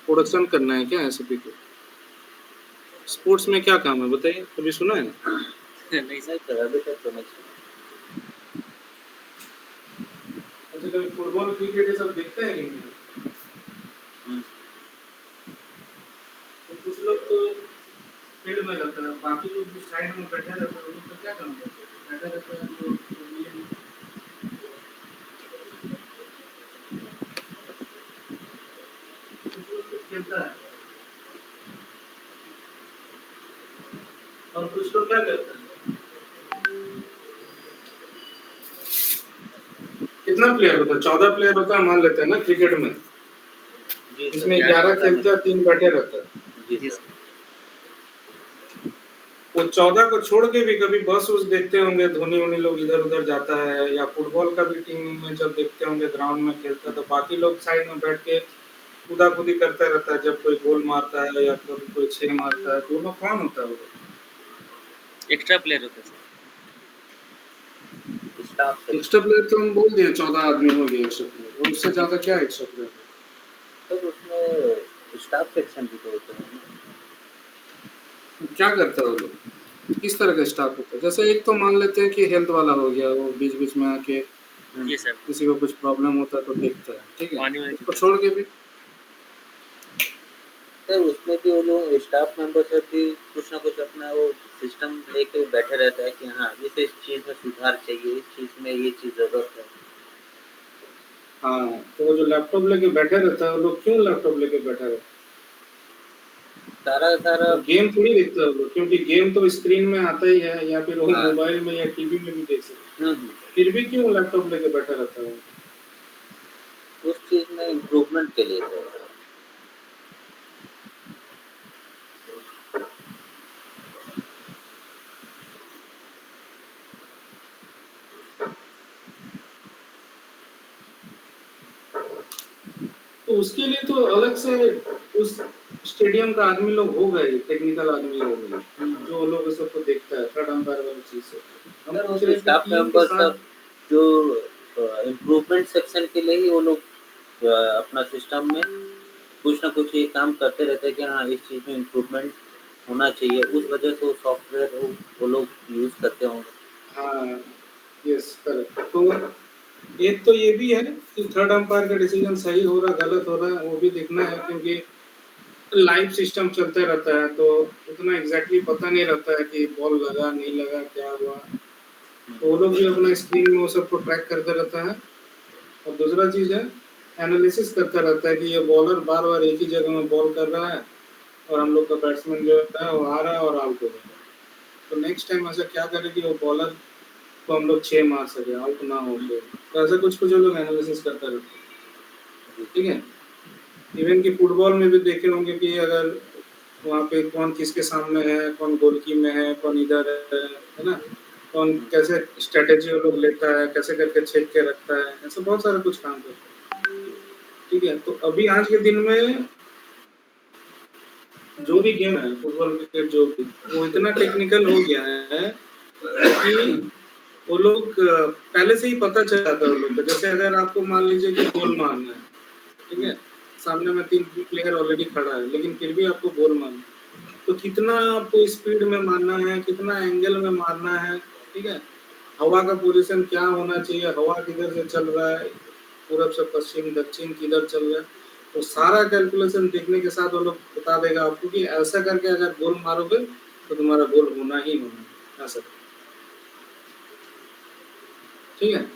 S1: प्रोडक्शन करना है क्या एसएपी को? स्पोर्ट्स में क्या काम है बताइए, कभी सुना है?
S3: नहीं सर,
S2: सर अभी तक तो नहीं सुना।
S1: अच्छा, कभी फुटबॉल क्रिकेट ये सब देखते हैं कि नहीं? तो कुछ लोग तो फील्ड में रहते हैं, बाकी लोग जो साइड में बैठे रहते हैं, वो लोग तो क्या काम करते हैं? बैठे रहते हैं तो कुछ लोग तो खेलता है और कुछ लोग क्या करते हैं? कितना प्लेयर होता है? 14 प्लेयर होता है मान लेते हैं ना क्रिकेट में। इसमें 11 खेलते हैं, 3 बैठे रहते हैं।
S2: जी सर।
S1: वो 14 को छोड़ के भी कभी बस उस देखते होंगे, धोनी लोग इधर उधर जाता है, या फुटबॉल का भी टीम में जब देखते होंगे ग्राउंड में खेलता है, तो बाकी लोग साइड में बैठ के कूदा-कूदी करता रहता है जब कोई गोल मारता है या कभी कोई 6 मारता है। तो वो लोग कौन होता है वो?
S3: एक्स्ट्रा प्लेयर होते हैं सर।
S1: एक्स्ट्रा प्लेयर तो हम बोल दिए 14 आदमी हो गए एक्स्ट्रा प्लेयर, उससे ज्यादा क्या एक्स्ट्रा प्लेयर?
S2: तो उसमें स्टाफ सेक्शन भी तो होते हैं ना।
S1: क्या करता है वो लोग? किस तरह का स्टाफ होता है? जैसे एक तो मान लेते हैं कि हेल्थ वाला हो गया, वो बीच-बीच में आके
S3: जी सर,
S1: किसी को कुछ प्रॉब्लम होता है तो देखता है, ठीक है।
S3: पानी में
S1: उसको छोड़ के भी
S2: सर उसमें भी वो लोग स्टाफ मेंबर सब भी कुछ ना कुछ अपना वो सिस्टम लेके बैठे रहता है कि हाँ इस चीज में सुधार चाहिए, इस चीज में ये चीज जरूरत है।
S1: हाँ, तो वो जो लैपटॉप लेके बैठे रहता है, वो लोग क्यों लैपटॉप लेके बैठा रहता है?
S2: सारा
S1: गेम थोड़ी देखता है वो लोग, क्योंकि गेम तो स्क्रीन में आता ही है, या फिर वो मोबाइल में या टीवी में भी देख सकते हैं। फिर भी क्यों लैपटॉप लेके बैठा रहता है?
S2: उस चीज में इम्प्रूवमेंट के लिए है।
S1: तो उसके लिए तो अलग से उस स्टेडियम का आदमी लोग हो गए, टेक्निकल आदमी लोग हो गए, जो लोग सबको देखता है थर्ड अंपायर वाली चीज से। हम
S2: अगर
S1: पूछ
S2: वो
S1: रहे हैं कि
S2: स्टाफ
S1: टीम के
S2: मेंबर
S1: साथ
S2: सब जो इम्प्रूवमेंट सेक्शन के लिए ही वो लोग अपना सिस्टम में कुछ ना कुछ ये काम करते रहते हैं कि हाँ इस चीज़ में इम्प्रूवमेंट होना चाहिए, उस वजह से वो सॉफ्टवेयर वो लोग यूज़ करते होंगे।
S1: हाँ, यस करेक्ट। तो एक तो ये भी है कि थर्ड अंपायर का डिसीजन सही हो रहा गलत हो रहा है वो भी देखना है, क्योंकि लाइव सिस्टम चलते रहता है तो उतना एग्जैक्टली पता नहीं रहता है कि बॉल लगा नहीं लगा क्या हुआ। तो वो लोग भी अपना स्क्रीन में वो सबको ट्रैक करते रहता है। और दूसरा चीज है एनालिसिस करता रहता है कि ये बॉलर बार बार एक ही जगह में बॉल कर रहा है और हम लोग का बैट्समैन जो है वो आ रहा है और आउट हो गया। तो नेक्स्ट टाइम ऐसा क्या करें कि वो बॉलर को हम लोग 6 मार सके, आउट ना हो गए। तो ऐसा कुछ कुछ लोग एनालिसिस करता रहता है, ठीक है। इवन कि फुटबॉल में भी देखे होंगे कि अगर वहाँ पे कौन किसके सामने है, कौन गोलकी में है, कौन इधर है ना, कौन कैसे स्ट्रेटेजी वो लोग लेता है, कैसे करके छेक के रखता है, ऐसा बहुत सारा कुछ काम करता है, ठीक है। तो अभी आज के दिन में जो भी गेम है फुटबॉल क्रिकेट जो भी, वो इतना टेक्निकल हो गया है कि वो लोग पहले से ही पता चल जाता है वो लोग को। जैसे अगर आपको मान लीजिए कि गोल मारना है, ठीक है, सामने में 3 प्लेयर ऑलरेडी खड़ा है लेकिन फिर भी आपको गोल मारना है, तो कितना आपको स्पीड में मारना है, कितना एंगल में मारना है, ठीक है, हवा का पोजीशन क्या होना चाहिए, हवा किधर से चल रहा है, पूरब से पश्चिम दक्षिण किधर चल रहा है, तो सारा कैलकुलेशन देखने के साथ वो लोग बता देगा आपको कि ऐसा करके अगर गोल मारोगे तो तुम्हारा गोल होना ही होना है, ऐसा, ठीक है।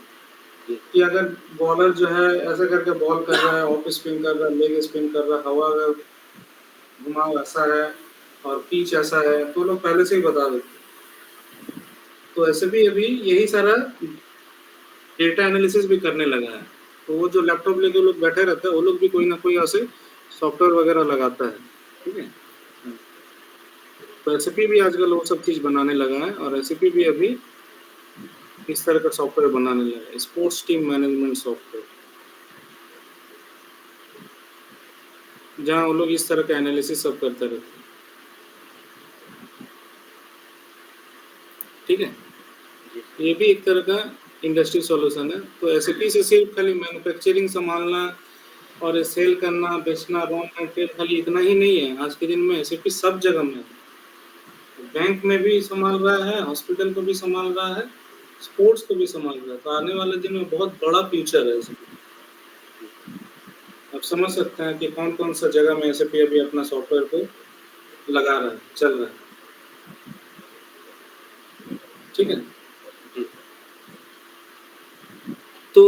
S1: कि अगर बॉलर जो है ऐसा करके बॉल कर रहा है, ऑफ स्पिन कर रहा है, लेग स्पिन कर रहा है, हवा अगर घुमाव ऐसा है और पिच ऐसा है, तो लोग पहले से ही बता देते हैं। तो ऐसे भी अभी यही सारा डेटा एनालिसिस भी करने लगा है। तो वो जो लैपटॉप लेके लोग बैठे रहते हैं वो लोग भी कोई ना कोई ऐसे सॉफ्टवेयर वगैरह लगाता है, ठीक है। तो एसएपी भी आजकल वो सब चीज बनाने लगा है और एसएपी भी अभी इस तरह का सॉफ्टवेयर बनाने लगा है, स्पोर्ट्स टीम मैनेजमेंट सॉफ्टवेयर, जहाँ वो लोग इस तरह का एनालिसिस सब करते रहते हैं, ठीक है। ये भी एक तरह का इंडस्ट्री सॉल्यूशन है। तो एसएपी से सिर्फ खाली मैन्युफैक्चरिंग संभालना और सेल करना, बेचना, रॉ मटेरियल खाली इतना ही नहीं है। आज के दिन में एसएपी सब जगह में है, बैंक में भी संभाल रहा है, हॉस्पिटल को भी संभाल रहा है, स्पोर्ट्स को भी संभाल रहा है। तो आने वाले दिन में बहुत बड़ा फ्यूचर है एसएपी। आप समझ सकते हैं कि कौन कौन सा जगह में एसएपी अभी अपना सॉफ्टवेयर को लगा रहा है, चल रहा है, ठीक है। तो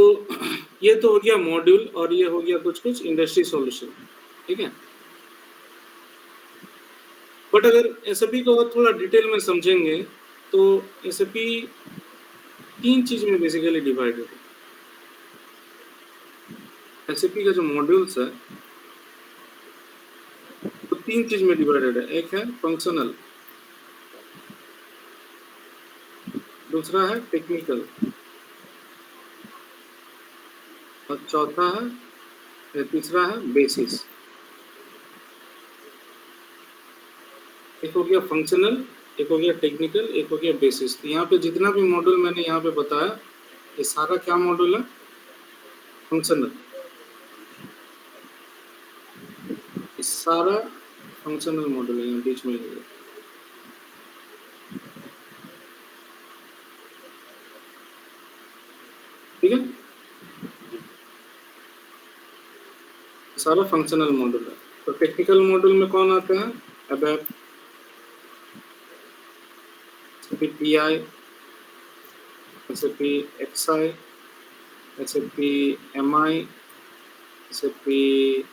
S1: ये तो हो गया मॉड्यूल और ये हो गया कुछ कुछ इंडस्ट्री सॉल्यूशन, ठीक है। बट अगर एसएपी को और थोड़ा डिटेल में समझेंगे तो एसएपी 3 चीज में बेसिकली डिवाइडेड है। एसएपी का जो मॉड्यूल्स है तो 3 चीज में डिवाइडेड है। एक है फंक्शनल, दूसरा है टेक्निकल और चौथा है तीसरा है बेसिस। एक हो गया फंक्शनल, एक हो गया टेक्निकल, एक हो गया बेसिस। तो यहाँ पे जितना भी मॉड्यूल मैंने यहाँ पे बताया ये सारा क्या मॉड्यूल है, फंक्शनल। ये सारा फंक्शनल मॉड्यूल है, यहाँ बीच में है। ठीक है, सारा फंक्शनल मॉड्यूल है। तो टेक्निकल मॉड्यूल में कौन आता है, ABAP, pi, SAP XI, SAP MI, SAP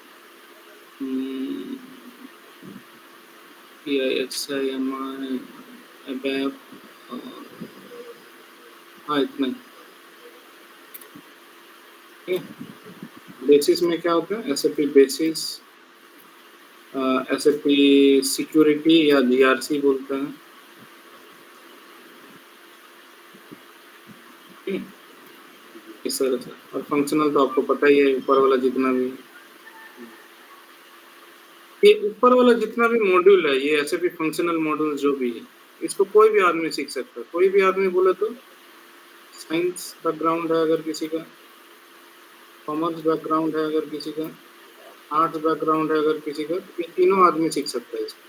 S1: pi XI MI ABAP, हाँ इतना ही। बेसिस में क्या होता है, एसएपी बेसिस, एसएपी सिक्योरिटी या जीआरसी बोलते हैं, इस तरह से। और फंक्शनल तो आपको पता ही है, ऊपर वाला जितना भी। ये ऊपर वाला जितना भी मॉड्यूल है, ये एसएपी फंक्शनल मॉड्यूल जो भी है, इसको कोई भी आदमी सीख सकता है। कोई भी आदमी बोले तो साइंस बैकग्राउंड है अगर किसी का, कॉमर्स बैकग्राउंड है अगर किसी का, आर्ट्स बैकग्राउंड है अगर किसी का, ये तीनों आदमी सीख सकता है इसको।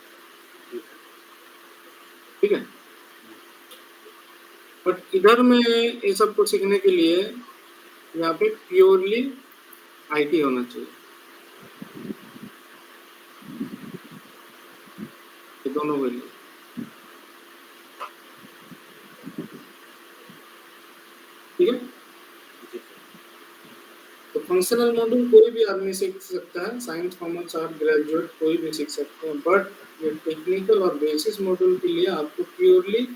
S1: ठीक है, बट इधर में ये सब को सीखने के लिए यहाँ पे प्योरली आईटी होना चाहिए, ये दोनों के लिए। ठीक है, तो फंक्शनल मॉड्यूल कोई भी आदमी सीख सकता है, साइंस कॉमर्स आर्ट ग्रेजुएट कोई भी सीख सकता है, बट ये टेक्निकल और बेसिस मॉड्यूल के लिए आपको प्योरली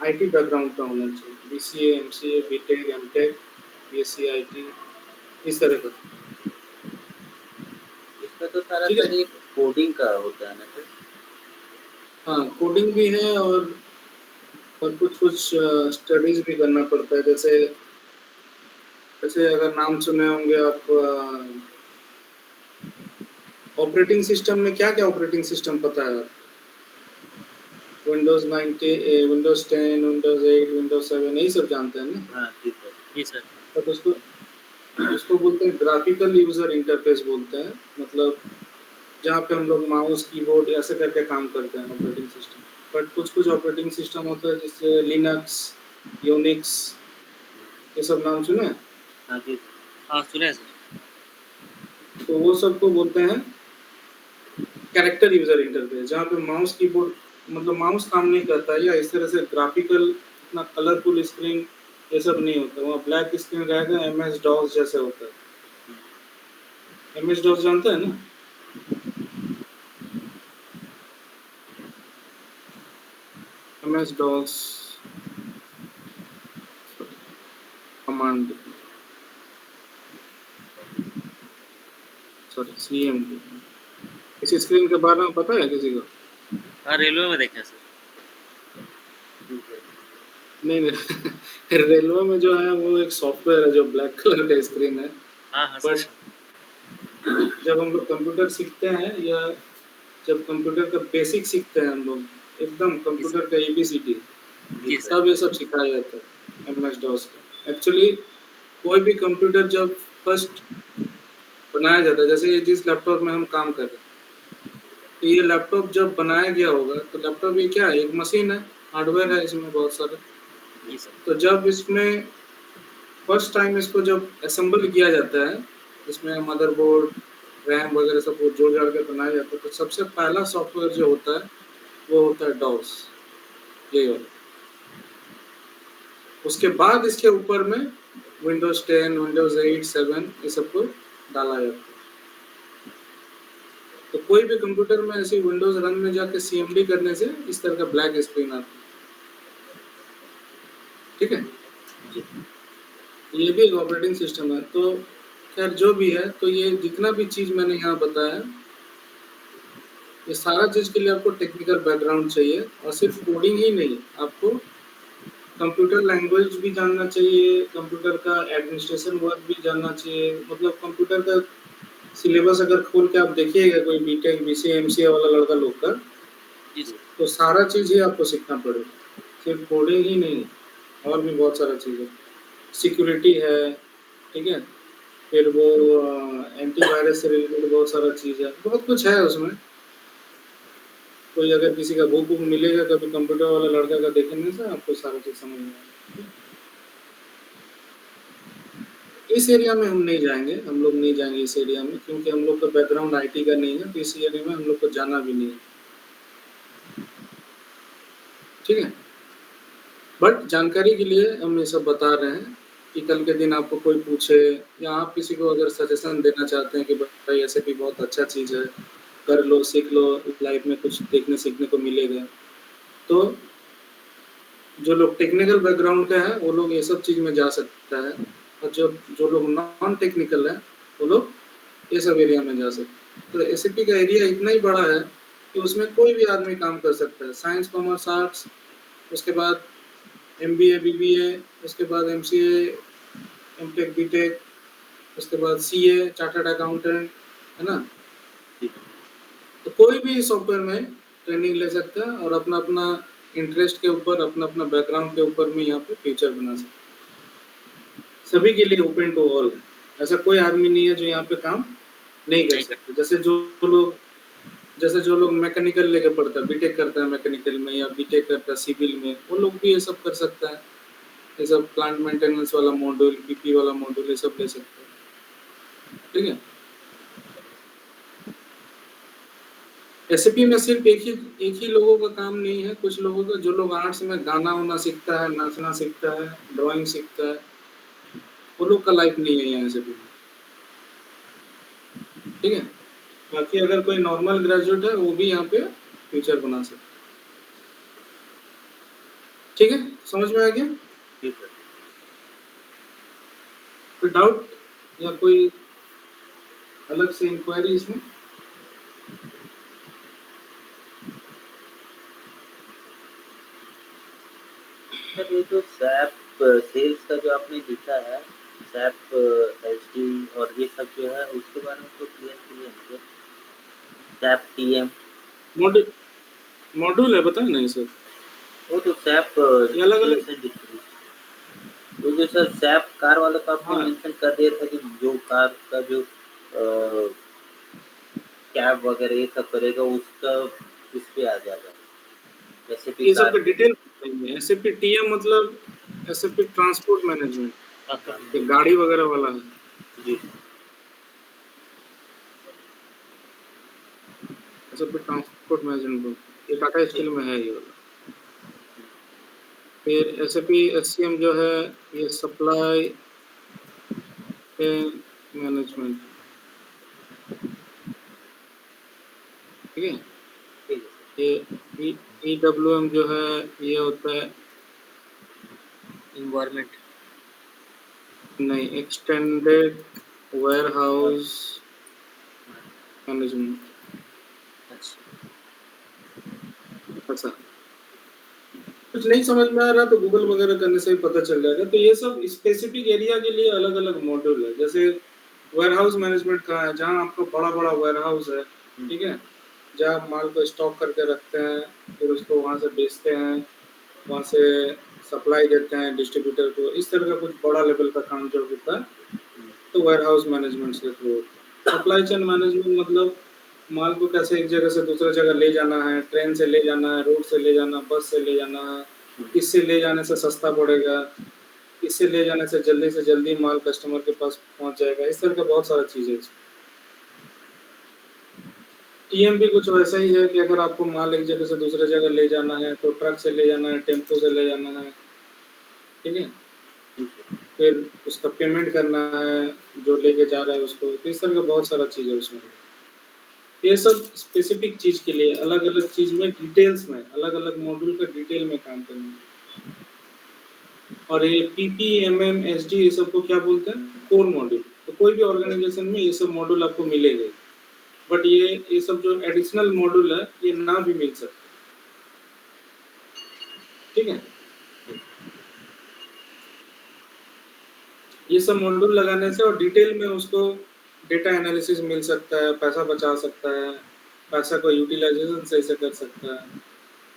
S1: आईटी बैकग्राउंड का होना चाहिए, BCA, MCA, BTech, MTech, BSc IT, इस तरह का।
S2: इसका तो सारा ये कोडिंग का होता है ना सर?
S1: हाँ, कोडिंग भी है और कुछ स्टडीज भी करना पड़ता है। जैसे अगर नाम सुने होंगे आप, ऑपरेटिंग सिस्टम में क्या क्या ऑपरेटिंग सिस्टम पता है? विंडोज 90, विंडोज 10, विंडोज 8, विंडोज 7, यही सब जानते हैं ना?
S2: हाँ जी सर।
S1: तो उसको बोलते हैं ग्राफिकल यूजर इंटरफेस बोलते हैं, मतलब जहाँ पे हम लोग माउस कीबोर्ड ऐसे करके काम करते हैं ऑपरेटिंग सिस्टम। बट कुछ ऑपरेटिंग सिस्टम होता है जैसे लिनक्स, यूनिक्स, ये सब नाम सुने?
S2: हाँ जी,
S3: हाँ सुने सर।
S1: तो वो सबको बोलते हैं कैरेक्टर यूजर इंटरफेस, जहाँ पे माउस कीबोर्ड मतलब माउस काम नहीं करता या इस तरह से ग्राफिकल इतना कलरफुल स्क्रीन ये सब नहीं होता, वहाँ ब्लैक स्क्रीन रहेगा, MS DOS जैसे होता है। MS DOS जानते हैं ना? MS DOS command, sorry CMD, इस स्क्रीन के बारे में पता है किसी को?
S3: हाँ रेलवे में देखा सर।
S1: नहीं रेलवे में जो है वो एक सॉफ्टवेयर है जो ब्लैक कलर का स्क्रीन है।
S3: हाँ हाँ
S1: बट जब हम लोग कंप्यूटर सीखते हैं या जब कंप्यूटर का बेसिक सीखते हैं हम लोग, एकदम कंप्यूटर का ABCD, सब ये सब सिखाया जाता है MS DOS का। एक्चुअली कोई भी कंप्यूटर जब फर्स्ट बनाया जाता है, जैसे ये जिस लैपटॉप में हम काम कर रहे हैं, तो ये लैपटॉप जब बनाया गया होगा तो लैपटॉप ये क्या है? एक मशीन है, हार्डवेयर है इसमें बहुत सारे। तो जब इसमें फर्स्ट टाइम इसको जब असेंबल किया जाता है, इसमें मदरबोर्ड, रैम वगैरह सब जोड़ जाड़ के बनाया जाता है, तो सबसे पहला सॉफ्टवेयर जो होता है वो होता है DOS, यही वाला। उसके बाद इसके ऊपर में विंडोज 10, विंडोज 8, 7 ये सबको डाला जाता है। तो कोई भी कंप्यूटर में ऐसे विंडोज रन में जाके CMD करने से इस तरह का ब्लैक स्क्रीन आता है। ठीक है, ये भी एक ऑपरेटिंग सिस्टम है। तो खैर जो भी है, तो ये जितना भी चीज़ मैंने यहाँ बताया, ये सारा चीज़ के लिए आपको टेक्निकल बैकग्राउंड चाहिए, और सिर्फ कोडिंग ही नहीं, आपको कंप्यूटर लैंग्वेज भी जानना चाहिए, कंप्यूटर का एडमिनिस्ट्रेशन वर्क भी जानना चाहिए। मतलब कंप्यूटर का सिलेबस अगर खोल के आप देखिएगा कोई बीटेक, BCA, MCA वाला लड़का लोग का, तो सारा चीज़ ही आपको सीखना पड़ेगा, सिर्फ कोडिंग ही नहीं, और भी बहुत सारा चीज़ है। सिक्योरिटी है, ठीक है, फिर वो एंटीवायरस से रिलेटेड बहुत सारा चीज़ है, बहुत कुछ है उसमें। कोई अगर किसी का बुक मिलेगा कभी कंप्यूटर वाला लड़का का देखने से, आपको सारा चीज़ समझ में आएगा। इस एरिया में हम नहीं जाएंगे, हम लोग नहीं जाएंगे इस एरिया में, क्योंकि हम लोग का बैकग्राउंड IT का नहीं है, तो इस एरिया में हम लोग को जाना भी नहीं है। ठीक है, बट जानकारी के लिए हम ये सब बता रहे हैं कि कल के दिन आपको कोई पूछे या आप किसी को अगर सजेशन देना चाहते हैं कि भाई ऐसे भी बहुत अच्छा चीज़ है, कर लो, सीख लो, लाइफ में कुछ देखने सीखने को मिलेगा, तो जो लोग टेक्निकल बैकग्राउंड का है वो लोग ये सब चीज़ में जा सकता है, और जो लोग नॉन टेक्निकल है वो लोग ये सब एरिया में जा सकते हैं। तो SAP का एरिया इतना ही बड़ा है कि उसमें कोई भी आदमी काम कर सकता है, साइंस, कॉमर्स, आर्ट्स, उसके बाद MBA, BBA, उसके बाद MCA, MTech, BTech, उसके बाद CA, चार्टर्ड अकाउंटेंट, है ना? तो कोई भी सॉफ्टवेयर में ट्रेनिंग ले सकता है और अपना-अपना इंटरेस्ट के ऊपर, अपना-अपना बैकग्राउंड के ऊपर में यहाँ पे फ्यूचर बना सकता है। सभी के लिए ओपन टू ऑल है। ऐसा कोई आदमी नहीं है जो यहाँ पे काम नहीं कर सकते। जैसे जो लोग मैकेनिकल लेके पढ़ता है, बीटेक करता है मैकेनिकल में या बीटेक करता है सिविल में, वो लोग भी ये सब कर सकता है। ये सब प्लांट मेंटेनेंस वाला मॉड्यूल, बीपी वाला मॉड्यूल ये सब ले सकता है। ठीक है? एसएपी में सिर्फ एक ही लोगों का काम नहीं है, कुछ लोगों का, जो लोग आर्ट्स में गाना-वाना सीखता है, नाचना सीखता है, ड्राइंग सीखता है, वो लोग का लाइफ नहीं है यहाँ एसएपी में। ठीक है? बाकी अगर कोई नॉर्मल ग्रेजुएट है वो भी यहाँ पे फ्यूचर बना सकता है। ठीक है? समझ में आ गया?
S2: ठीक है।
S1: कोई डाउट या कोई अलग से इंक्वायरी इसमें?
S2: सर ये जो सैप सेल्स का जो आपने लिखा है, सैप एसडी और ये सब जो है उसके बारे में तो क्लियर कीजिए मुझे। सैप टीएम
S1: मॉड्यूल है, बताए नहीं सर?
S2: वो तो सैप
S1: अलग-अलग
S2: वो जो सर सैप कार वाला का आपने
S1: हाँ।
S2: मेंशन कर दिया था कि जो कार का जो कैब वगैरह ये सब करेगा उसका इस पे आ जाएगा। एसएपी
S1: ये सब
S2: कार
S1: का डिटेल एसएपी टीएम मतलब एसएपी ट्रांसपोर्ट मैनेजमेंट, ये गाड़ी वगैरह वाला है।
S2: जी
S1: एसएपी ट्रांसपोर्ट मैनेजमेंट, ये टाटा स्टील में है ये वाला। फिर एसएपी एससीएम जो है ये सप्लाई मैनेजमेंट। ठीक है?
S2: ठीक है।
S1: ये ईडब्ल्यूएम जो है ये होता है
S3: इन्वायरमेंट
S1: नहीं, एक्सटेंडेड वेयरहाउस मैनेजमेंट। अच्छा, कुछ नहीं समझ में आ रहा तो गूगल वगैरह करने से ही पता चल जाएगा। तो ये सब स्पेसिफिक एरिया के लिए अलग-अलग मॉड्यूल है। जैसे वेयरहाउस मैनेजमेंट का है, जहाँ आपका बड़ा-बड़ा वेयरहाउस है, ठीक है? जहाँ आप माल को स्टॉक करके रखते हैं, फिर उसको वहाँ से बेचते हैं, वहाँ से सप्लाई देते हैं डिस्ट्रीब्यूटर को। इस तरह का कुछ बड़ा लेवल का काम जो होता है, तो वेयरहाउस मैनेजमेंट से थ्रू। सप्लाई चेन मैनेजमेंट मतलब माल को कैसे एक जगह से दूसरी जगह ले जाना है, ट्रेन से ले जाना है, रोड से ले जाना, बस से ले जाना है, किससे ले जाने से सस्ता पड़ेगा, किससे ले जाने से जल्दी माल कस्टमर के पास पहुंच जाएगा। इस तरह का बहुत सारा चीज़ है। टीएम भी कुछ वैसा ही है कि अगर आपको माल एक जगह से दूसरी जगह ले जाना है तो ट्रक से ले जाना है, टेम्पो से ले जाना है। ठीक है? फिर उसका पेमेंट करना है जो लेके जा रहा है उसको। तो इस तरह का बहुत सारा चीज़ है उसमें। ये सब स्पेसिफिक चीज़ के लिए अलग-अलग चीज़ में डिटेल्स में अलग-अलग मॉड्यूल का डिटेल में काम करना है। और ये पीपी, एमएम, एसडी ये सब को क्या बोलते हैं? Core module. तो कोई भी ऑर्गेनाइजेशन में ये सब मॉड्यूल आपको मिलेंगे। बट ये सब जो एडिशनल मॉड्यूल है ये ना भी मिल सकते। ठीक है? ये सब मॉड्यूल लगाने से और डिटेल में उसको डेटा एनालिसिस मिल सकता है, पैसा बचा सकता है, पैसा को यूटिलाइजेशन सही से कर सकता है।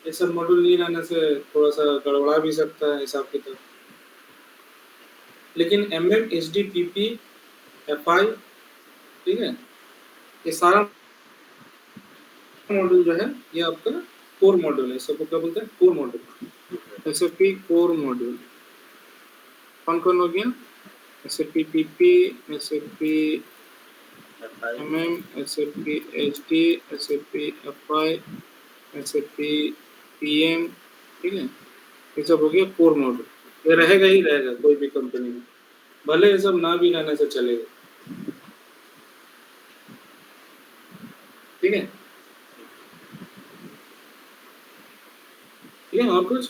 S1: ये सब मॉड्यूल नहीं रहने से थोड़ा सा गड़बड़ा भी सकता है हिसाब किताब। लेकिन एमएम, एसडी, पीपी, एफआई, ठीक है, ये सारा मॉड्यूल जो है ये आपका कोर मॉड्यूल है। सबको क्या बोलते हैं? Core module. SAP core module कौन-कौन हो गया? SAP PP, SAP MM, SAP SD, SAP FI, SAP PM. ठीक है? ये सब हो गया कोर मॉड्यूल। ये रहेगा ही रहेगा कोई भी कंपनी में, भले ये सब ना भी रहने से चलेगा। ठीक है? ठीक है, और कुछ?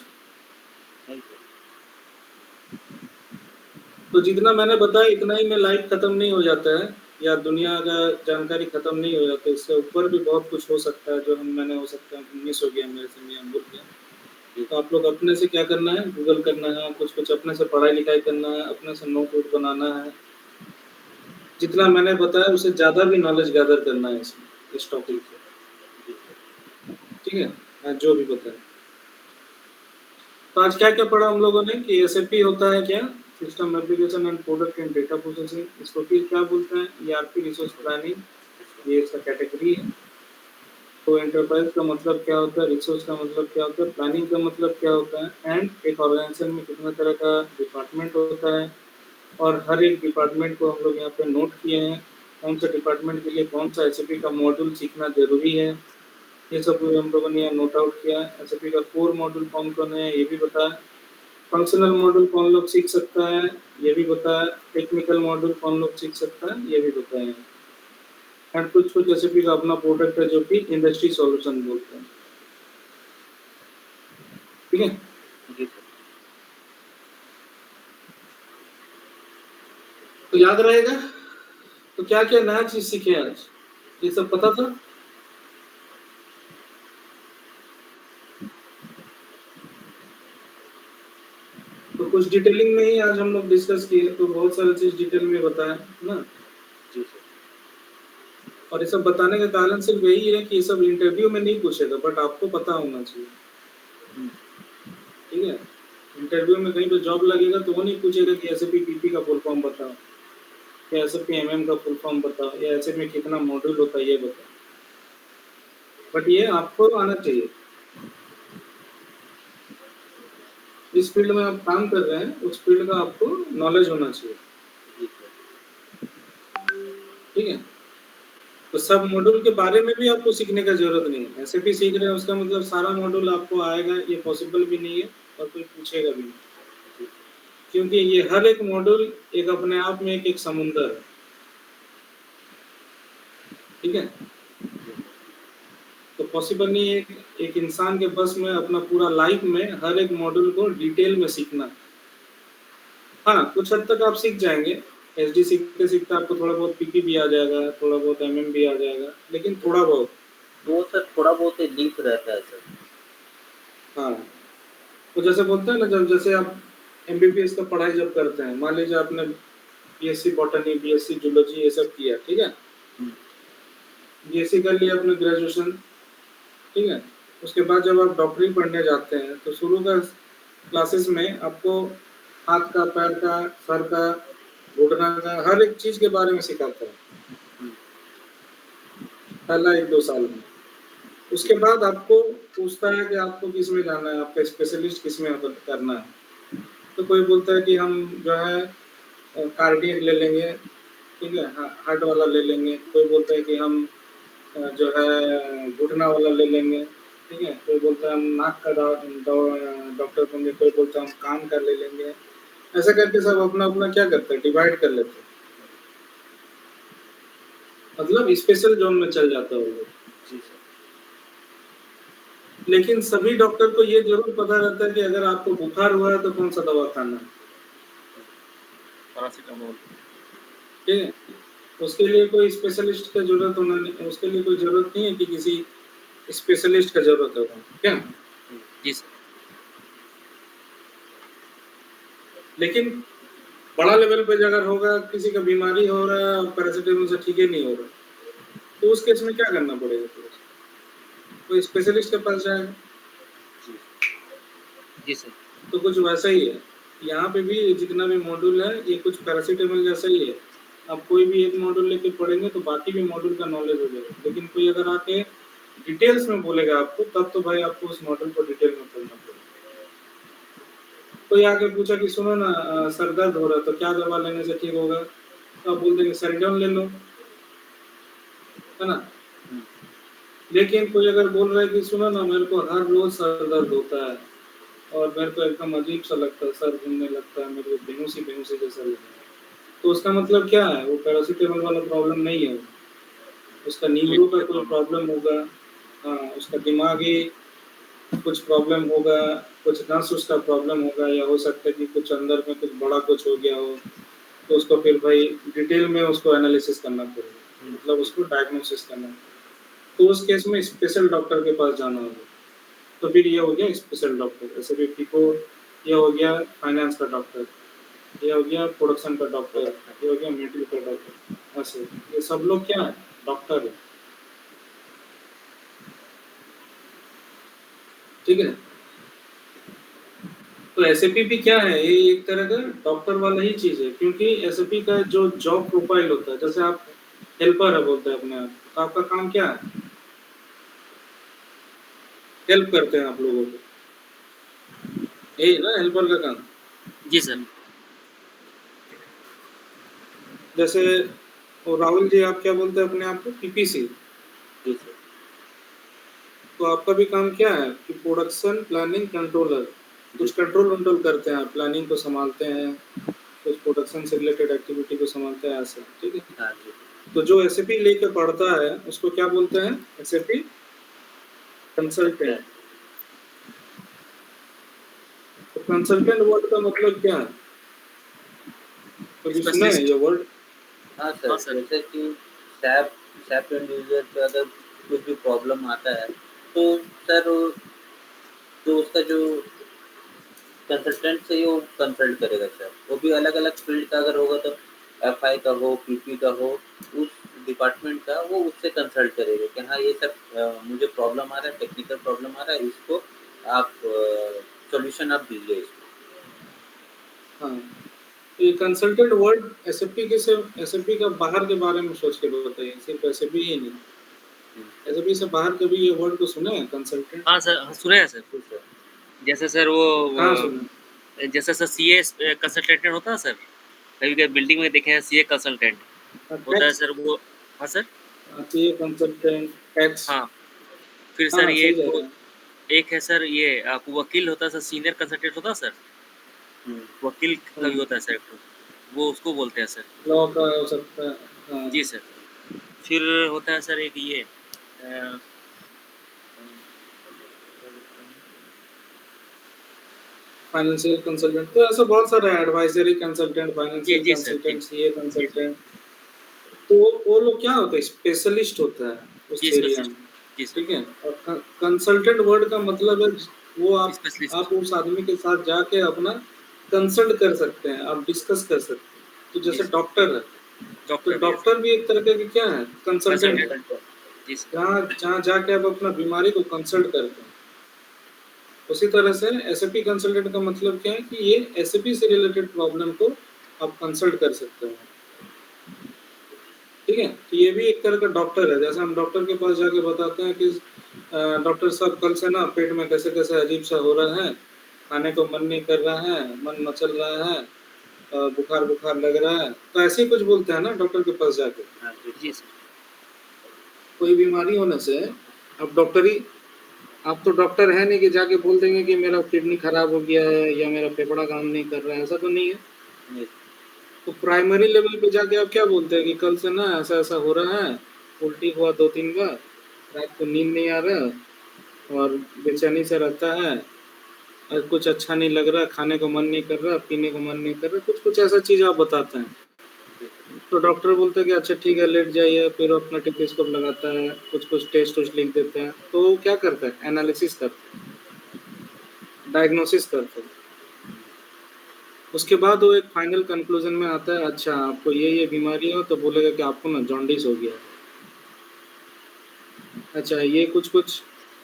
S1: तो जितना मैंने बताया इतना ही में लाइफ खत्म नहीं हो जाता है या दुनिया का जानकारी खत्म नहीं हो जाता। इससे ऊपर भी बहुत कुछ हो सकता है जो मैंने हो सकता है 19 हो गया मेरे से, मैं भूल गया। तो आप लोग अपने से क्या करना है? गूगल करना है, कुछ अपने से पढ़ाई लिखाई करना है, अपने से नोट वोट बनाना है। जितना मैंने बताया उससे ज़्यादा भी नॉलेज गैदर करना है इस टॉपिक पे। ठीक है, जो भी बताए। तो आज क्या-क्या पढ़ा हम लोगों ने कि एसएपी होता है क्या? System application and product and data processing. इसको फिर क्या बोलते हैं? ईआरपी रिसोर्स प्लानिंग, ये इसका कैटेगरी है। तो एंटरप्राइज का मतलब क्या होता है, रिसोर्स का मतलब क्या होता है, प्लानिंग का मतलब क्या होता है, एंड एक ऑर्गेनाइजेशन में कितने तरह का डिपार्टमेंट होता है, और हर एक डिपार्टमेंट को हम लोग यहाँ पे नोट किए हैं, कौन सा डिपार्टमेंट के लिए कौन सा एसएपी का मॉड्यूल सीखना जरूरी है, ये सब हम लोगों ने यहाँ नोट आउट किया है। एसएपी का कोर मॉड्यूल कौन कौन है ये भी बताया, फंक्शनल मॉड्यूल कौन लोग सीख सकता है ये भी बताया, टेक्निकल मॉड्यूल कौन लोग सीख सकता है ये भी बताया, एंड कुछ एसएपी का अपना प्रोडक्ट है जो कि इंडस्ट्री सॉल्यूशन बोलते हैं। ठीक है,
S3: जी सर।
S1: तो याद रहेगा। तो क्या क्या नया चीज सीखे आज, ये सब पता था? तो कुछ डिटेलिंग में ही आज हम लोग डिस्कस किए, तो बहुत सारी चीज डिटेल में बताया ना।
S3: जी सर।
S1: और ये सब बताने का कारण सिर्फ यही है कि ये सब इंटरव्यू में नहीं पूछेगा, बट आपको पता होना चाहिए। ठीक है, इंटरव्यू में कहीं पे जॉब लगेगा तो वो नहीं पूछेगा कि एसएपी पीपी का फुल फॉर्म बताओ, या एसएपी एमएम का फुल फॉर्म बताओ, या एसएपी में कितना मॉड्यूल होता है ये बताओ, बट ये आपको आना चाहिए। जिस फील्ड में आप काम कर रहे हैं उस फील्ड का आपको नॉलेज होना चाहिए। ठीक है, तो सब मॉड्यूल के बारे में भी आपको सीखने का जरूरत नहीं है। एसएपी सीख रहे हैं उसका मतलब सारा मॉड्यूल आपको आएगा ये पॉसिबल भी नहीं है, और कोई पूछेगा भी नहीं, क्योंकि ये हर एक मॉड्यूल एक अपने आप में एक समुंदर है। ठीक है, तो पॉसिबल नहीं है एक इंसान के बस में अपना पूरा लाइफ में हर एक मॉड्यूल को डिटेल में सीखना। हाँ, कुछ हद तक आप सीख जाएंगे, एसडी सीखते सीखते आपको थोड़ा बहुत पीपी भी आ जाएगा, थोड़ा बहुत एमएम भी आ जाएगा, लेकिन थोड़ा बहुत।
S2: वो सर थोड़ा बहुत ही लिंक रहता है सर।
S1: हाँ, तो जैसे बोलते हैं ना, जब जैसे आप एमबीबीएस का पढ़ाई जब करते हैं, मान लीजिए आपने बीएससी बॉटनी, बीएससी जूलॉजी ये सब किया, ठीक है, बीएससी कर लिया आपने ग्रेजुएशन, ठीक है, उसके बाद जब आप डॉक्टरी पढ़ने जाते हैं तो शुरू का क्लासेस में आपको हाथ का, पैर का, सर का, घुटना का, हर एक चीज के बारे में सिखाता है पहला 1-2 साल में। उसके बाद आपको पूछता है कि आपको किस में जाना है, आपका स्पेशलिस्ट किस में करना है। तो कोई बोलता है कि हम जो है कार्डियक ले लेंगे, ठीक है, हार्ट वाला ले लेंगे, कोई बोलता है कि हम जो है घुटना वाला ले लेंगे, ठीक है, कोई बोलता है हम नाक का डॉक्टर बनेंगे, कोई बोलता है हम कान का ले लेंगे। ऐसा करके सब अपना अपना क्या करते हैं, डिवाइड कर लेते हैं, मतलब स्पेशल जोन में चल जाता है वो लोग।
S3: जी सर।
S1: लेकिन सभी डॉक्टर को ये जरूर पता रहता है कि अगर आपको बुखार हुआ है तो कौन सा दवा खाना है,
S3: पैरासिटामोल।
S1: ठीक है, उसके लिए कोई स्पेशलिस्ट का जरूरत होना नहीं, उसके लिए कोई जरूरत नहीं है कि किसी स्पेशलिस्ट का जरूरत होगा, क्या?
S3: जी सर।
S1: लेकिन बड़ा लेवल पे अगर होगा, किसी का बीमारी हो रहा है और पैरासिटामोल से ठीक ही नहीं हो रहा, तो उस केस में क्या करना पड़ेगा? कोई स्पेशलिस्ट के पास जाएगा।
S3: जी सर।
S1: तो कुछ वैसा ही है, यहाँ पे भी जितना भी मॉड्यूल है ये कुछ पैरासिटामोल जैसा ही है। आप कोई भी एक मॉड्यूल लेके पढ़ेंगे तो बाकी भी मॉड्यूल का नॉलेज हो जाएगा, लेकिन कोई अगर आके डिटेल्स में बोलेगा आपको, तब तो भाई आपको उस मॉड्यूल को डिटेल में पढ़ना पड़ेगा। कोई आके पूछा कि सुनो ना, सर दर्द हो रहा है तो क्या दवा लेने से ठीक होगा, तो आप बोल देंगे सेरिडोन ले लो, है ना। लेकिन कोई अगर बोल रहा है कि सुनो ना, मेरे को हर रोज सर दर्द होता है और मेरे को एकदम अजीब सा लगता है, सर घूमने लगता है, मेरे को बेहोशी बेहोशी जैसा लगता है, तो उसका मतलब क्या है, वो पैरासिटामोल वाला प्रॉब्लम नहीं है, उसका न्यूरो का कोई प्रॉब्लम होगा। हाँ, उसका दिमागी कुछ प्रॉब्लम होगा, कुछ नस उसका प्रॉब्लम होगा, या हो सकता है कि कुछ अंदर में कुछ बड़ा कुछ हो गया हो, तो उसको फिर भाई डिटेल में उसको एनालिसिस करना पड़ेगा, मतलब उसको डायग्नोसिस करना, तो उस केस में स्पेशल डॉक्टर के पास जाना होगा। तो फिर ये हो गया स्पेशल डॉक्टर। ऐसे भी को ये हो गया फाइनेंस का डॉक्टर, ये हो गया प्रोडक्शन का डॉक्टर, ये हो गया मेडिकल का डॉक्टर, ऐसे ये सब लोग क्या है, डॉक्टर है। ठीक है। तो एसएपी भी क्या है, ये एक तरह का डॉक्टर वाला ही चीज है, क्योंकि एसएपी का जो जॉब प्रोफाइल होता है, जैसे आप हेल्पर है बोलते हैं अपने आप, तो आपका काम क्या है, हेल्प करते हैं आप लोगों को, यही ना हेल्पर का काम।
S3: जी सर।
S1: जैसे और राहुल जी, आप क्या बोलते हैं अपने आप को, पीपीसी।
S2: जी सर।
S1: तो आपका भी काम क्या है कि प्रोडक्शन प्लानिंग कंट्रोलर, कुछ कंट्रोल करते हैं आप, प्लानिंग को संभालते हैं, कुछ प्रोडक्शन से रिलेटेड एक्टिविटी को संभालते हैं, ऐसा, ठीक है।
S2: हाँ जी।
S1: तो जो एसएपी लेके पढ़ता है उसको क्या बोलते हैं, एसएपी कंसल्टेंट। तो कंसल्टेंट वर्ड का मतलब क्या है, कभी सुना है ये वर्ड?
S2: हाँ
S3: हाँ
S2: सर,
S3: सर।
S2: जैसे कि सैप एंड यूजर पे अगर कुछ भी प्रॉब्लम आता है तो सर जो उसका जो कंसल्टेंट से वो कंसल्ट करेगा सर। वो भी अलग-अलग फील्ड का अगर होगा तो एफआई का हो, पीपी का हो, उस डिपार्टमेंट का वो उससे कंसल्ट करेगा कि हाँ ये सब मुझे प्रॉब्लम आ रहा है, टेक्निकल प्रॉब्लम आ रहा है, इसको आप सॉल्यूशन आप दीजिए इसको।
S1: हाँ, ये कंसल्टेंट वर्ड एसएपी के से, एसएपी का बाहर के बारे में सोच के बताइए, सिर्फ एसएपी ही नहीं, एसएपी से बाहर कभी ये वर्ड को सुने हैं कंसल्टेंट?
S3: हाँ सर, सुने हैं सर।
S2: जी सर।
S3: जैसे सर
S1: कहाँ सुने?
S3: जैसे सर सीए कंसल्टेंट होता है सर, कभी-कभी बिल्डिंग में देखे हैं सीए कंसल्टेंट होता है
S1: टैक्स,
S3: सर वो। हाँ सर।
S1: CA consultant, tax.
S3: हाँ, फिर सर
S1: हाँ,
S3: ये
S1: सही जा रहा है।
S3: एक है सर, ये वकील होता है सर, सीनियर कंसल्टेंट होता है सर, वकील का भी होता है सर एक ठो, वो उसको बोलते हैं सर।
S1: लॉ का हो सकता है। हाँ,
S3: जी सर। फिर होता है सर एक ये
S1: फाइनेंशियल कंसल्टेंट, तो ऐसा बहुत सारा है, एडवाइजरी कंसल्टेंट,
S3: जी,
S1: फाइनेंशियल
S3: जी सर, जी।
S1: कंसल्टेंट, सीए
S3: जी सर।
S1: कंसल्टेंट। तो वो लोग क्या होते हैं, स्पेशलिस्ट होता है
S3: जी
S1: उस एरिया
S3: स्पेशलिस्ट।
S1: में,
S3: जी सर।
S1: ठीक है। और कंसल्टेंट वर्ड का मतलब है वो
S3: स्पेशलिस्ट।
S1: आप उस आदमी के साथ जाके अपना कंसल्ट कर सकते हैं, आप डिस्कस कर सकते हैं। तो
S3: जी
S1: जैसे
S3: सर।
S1: डॉक्टर है, तो
S3: डॉक्टर भी है सर।
S1: डॉक्टर भी एक तरह के क्या है, कंसल्टेंट है।
S3: कंसल्टेंट। जी सर।
S1: जहाँ जहाँ जाके आप अपना बीमारी को कंसल्ट करते हैं। उसी तरह से एसएपी कंसल्टेंट का मतलब क्या है कि ये एसएपी से रिलेटेड प्रॉब्लम को आप कंसल्ट कर सकते हैं, ठीक है। तो ये भी एक तरह का डॉक्टर है, जैसे हम डॉक्टर के पास जाके बताते हैं कि डॉक्टर साहब कल से ना पेट में कैसे कैसे अजीब सा हो रहा है, खाने को मन नहीं कर रहा है, मन मचल रहा है, बुखार बुखार लग रहा है, तो ऐसे ही कुछ बोलते हैं ना डॉक्टर के पास जाके।
S2: हाँ जी।
S3: जी सर।
S1: कोई बीमारी होने से अब डॉक्टरी, आप तो डॉक्टर है नहीं कि जाके बोल देंगे कि मेरा किडनी खराब हो गया है या मेरा फेफड़ा काम नहीं कर रहा है, ऐसा तो नहीं है।
S2: नहीं।
S1: तो प्राइमरी लेवल पे जाके आप क्या बोलते हैं कि कल से ना ऐसा ऐसा हो रहा है, उल्टी हुआ 2-3 बार, रात को नींद नहीं आ रहा और बेचैनी से रहता है, और कुछ अच्छा नहीं लग रहा, खाने को मन नहीं कर रहा, पीने को मन नहीं कर रहा, कुछ कुछ ऐसा चीज़ आप बताते हैं। तो डॉक्टर बोलते हैं कि अच्छा ठीक है लेट जाइए, फिर अपना टेलीस्कोप लगाता है, कुछ कुछ टेस्ट उस्ट लिख देते हैं, तो वो क्या करता है, एनालिसिस करता है, डायग्नोसिस करता है। उसके बाद वो एक फाइनल कंक्लूजन में आता है, अच्छा आपको ये बीमारी हो, तो बोलेगा कि आपको ना जॉन्डिस हो गया है। अच्छा ये कुछ कुछ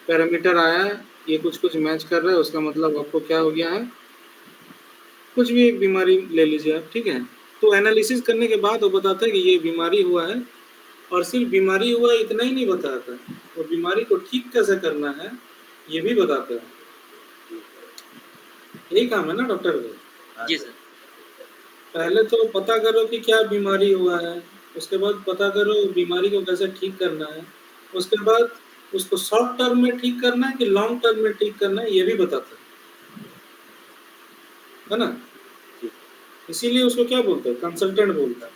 S1: पैरामीटर आया है, ये कुछ कुछ मैच कर रहा है, उसका मतलब आपको क्या हो गया है, कुछ भी एक बीमारी ले लीजिए आप, ठीक है। तो एनालिसिस करने के बाद वो बताता है कि ये बीमारी हुआ है, और सिर्फ बीमारी हुआ है इतना ही नहीं बताता, वो बीमारी को ठीक कैसे करना है ये भी बताता है। यही काम है ना डॉक्टर का।
S3: जी सर।
S1: पहले तो पता करो कि क्या बीमारी हुआ है, उसके बाद पता करो बीमारी को कैसे ठीक करना है, उसके बाद उसको शॉर्ट टर्म में ठीक करना है कि लॉन्ग टर्म में ठीक करना है ये भी बताता है ना। इसीलिए उसको क्या बोलते हैं, कंसल्टेंट बोलता है।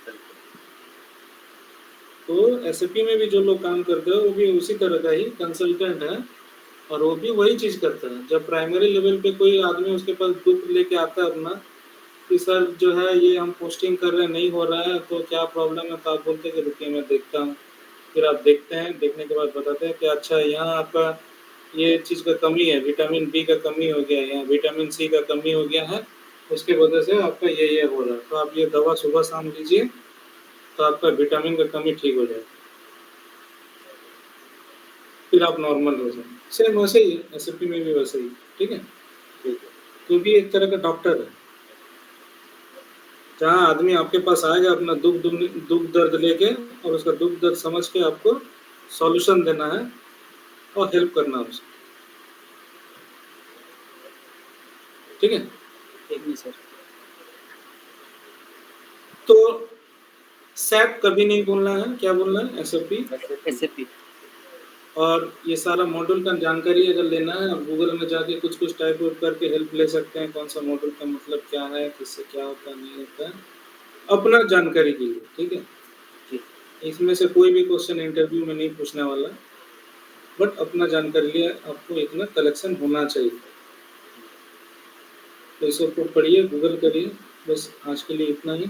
S1: तो एसएपी में भी जो लोग काम करते हैं वो भी उसी तरह का ही कंसल्टेंट है, और वो भी वही चीज़ करता है। जब प्राइमरी लेवल पे कोई आदमी उसके पास दुख लेके आता है अपना कि सर जो है ये हम पोस्टिंग कर रहे हैं नहीं हो रहा है, तो क्या प्रॉब्लम है, तो आप बोलते हैं कि रुकिए मैं देखता हूँ। फिर आप देखते हैं, देखने के बाद बताते हैं कि अच्छा यहाँ आपका ये चीज़ का कमी है, विटामिन बी का कमी हो गया है, या विटामिन सी का कमी हो गया है, उसकी वजह से आपका ये हो रहा है, तो आप ये दवा सुबह शाम लीजिए, तो आपका विटामिन का कमी ठीक हो जाएगा, फिर आप नॉर्मल हो जाएंगे। सेम वैसे ही एसएपी में भी वैसे ही, ठीक है।
S2: ठीक है।
S1: तो भी एक तरह का डॉक्टर है, जहाँ आदमी आपके पास आएगा अपना दुख दर्द लेके और उसका दुख दर्द समझ के आपको सॉल्यूशन देना है और हेल्प करना है उसको, ठीक है।
S3: जी सर।
S1: तो सैप कभी नहीं बोलना है, क्या बोलना है, एसएपी।
S3: एसएपी।
S1: और ये सारा मॉड्यूल का जानकारी अगर लेना है आप गूगल में जाके कुछ टाइप आउट करके हेल्प ले सकते हैं, कौन सा मॉड्यूल का मतलब क्या है, किससे क्या होता है नहीं होता है, अपना जानकारी के लिए, ठीक है।
S3: जी।
S1: इसमें से कोई भी क्वेश्चन इंटरव्यू में नहीं पूछने वाला, बट अपना जानकारी लिए आपको इतना कलेक्शन होना चाहिए। तो इस सबको पढ़िए, गूगल करिए, बस आज के लिए इतना ही।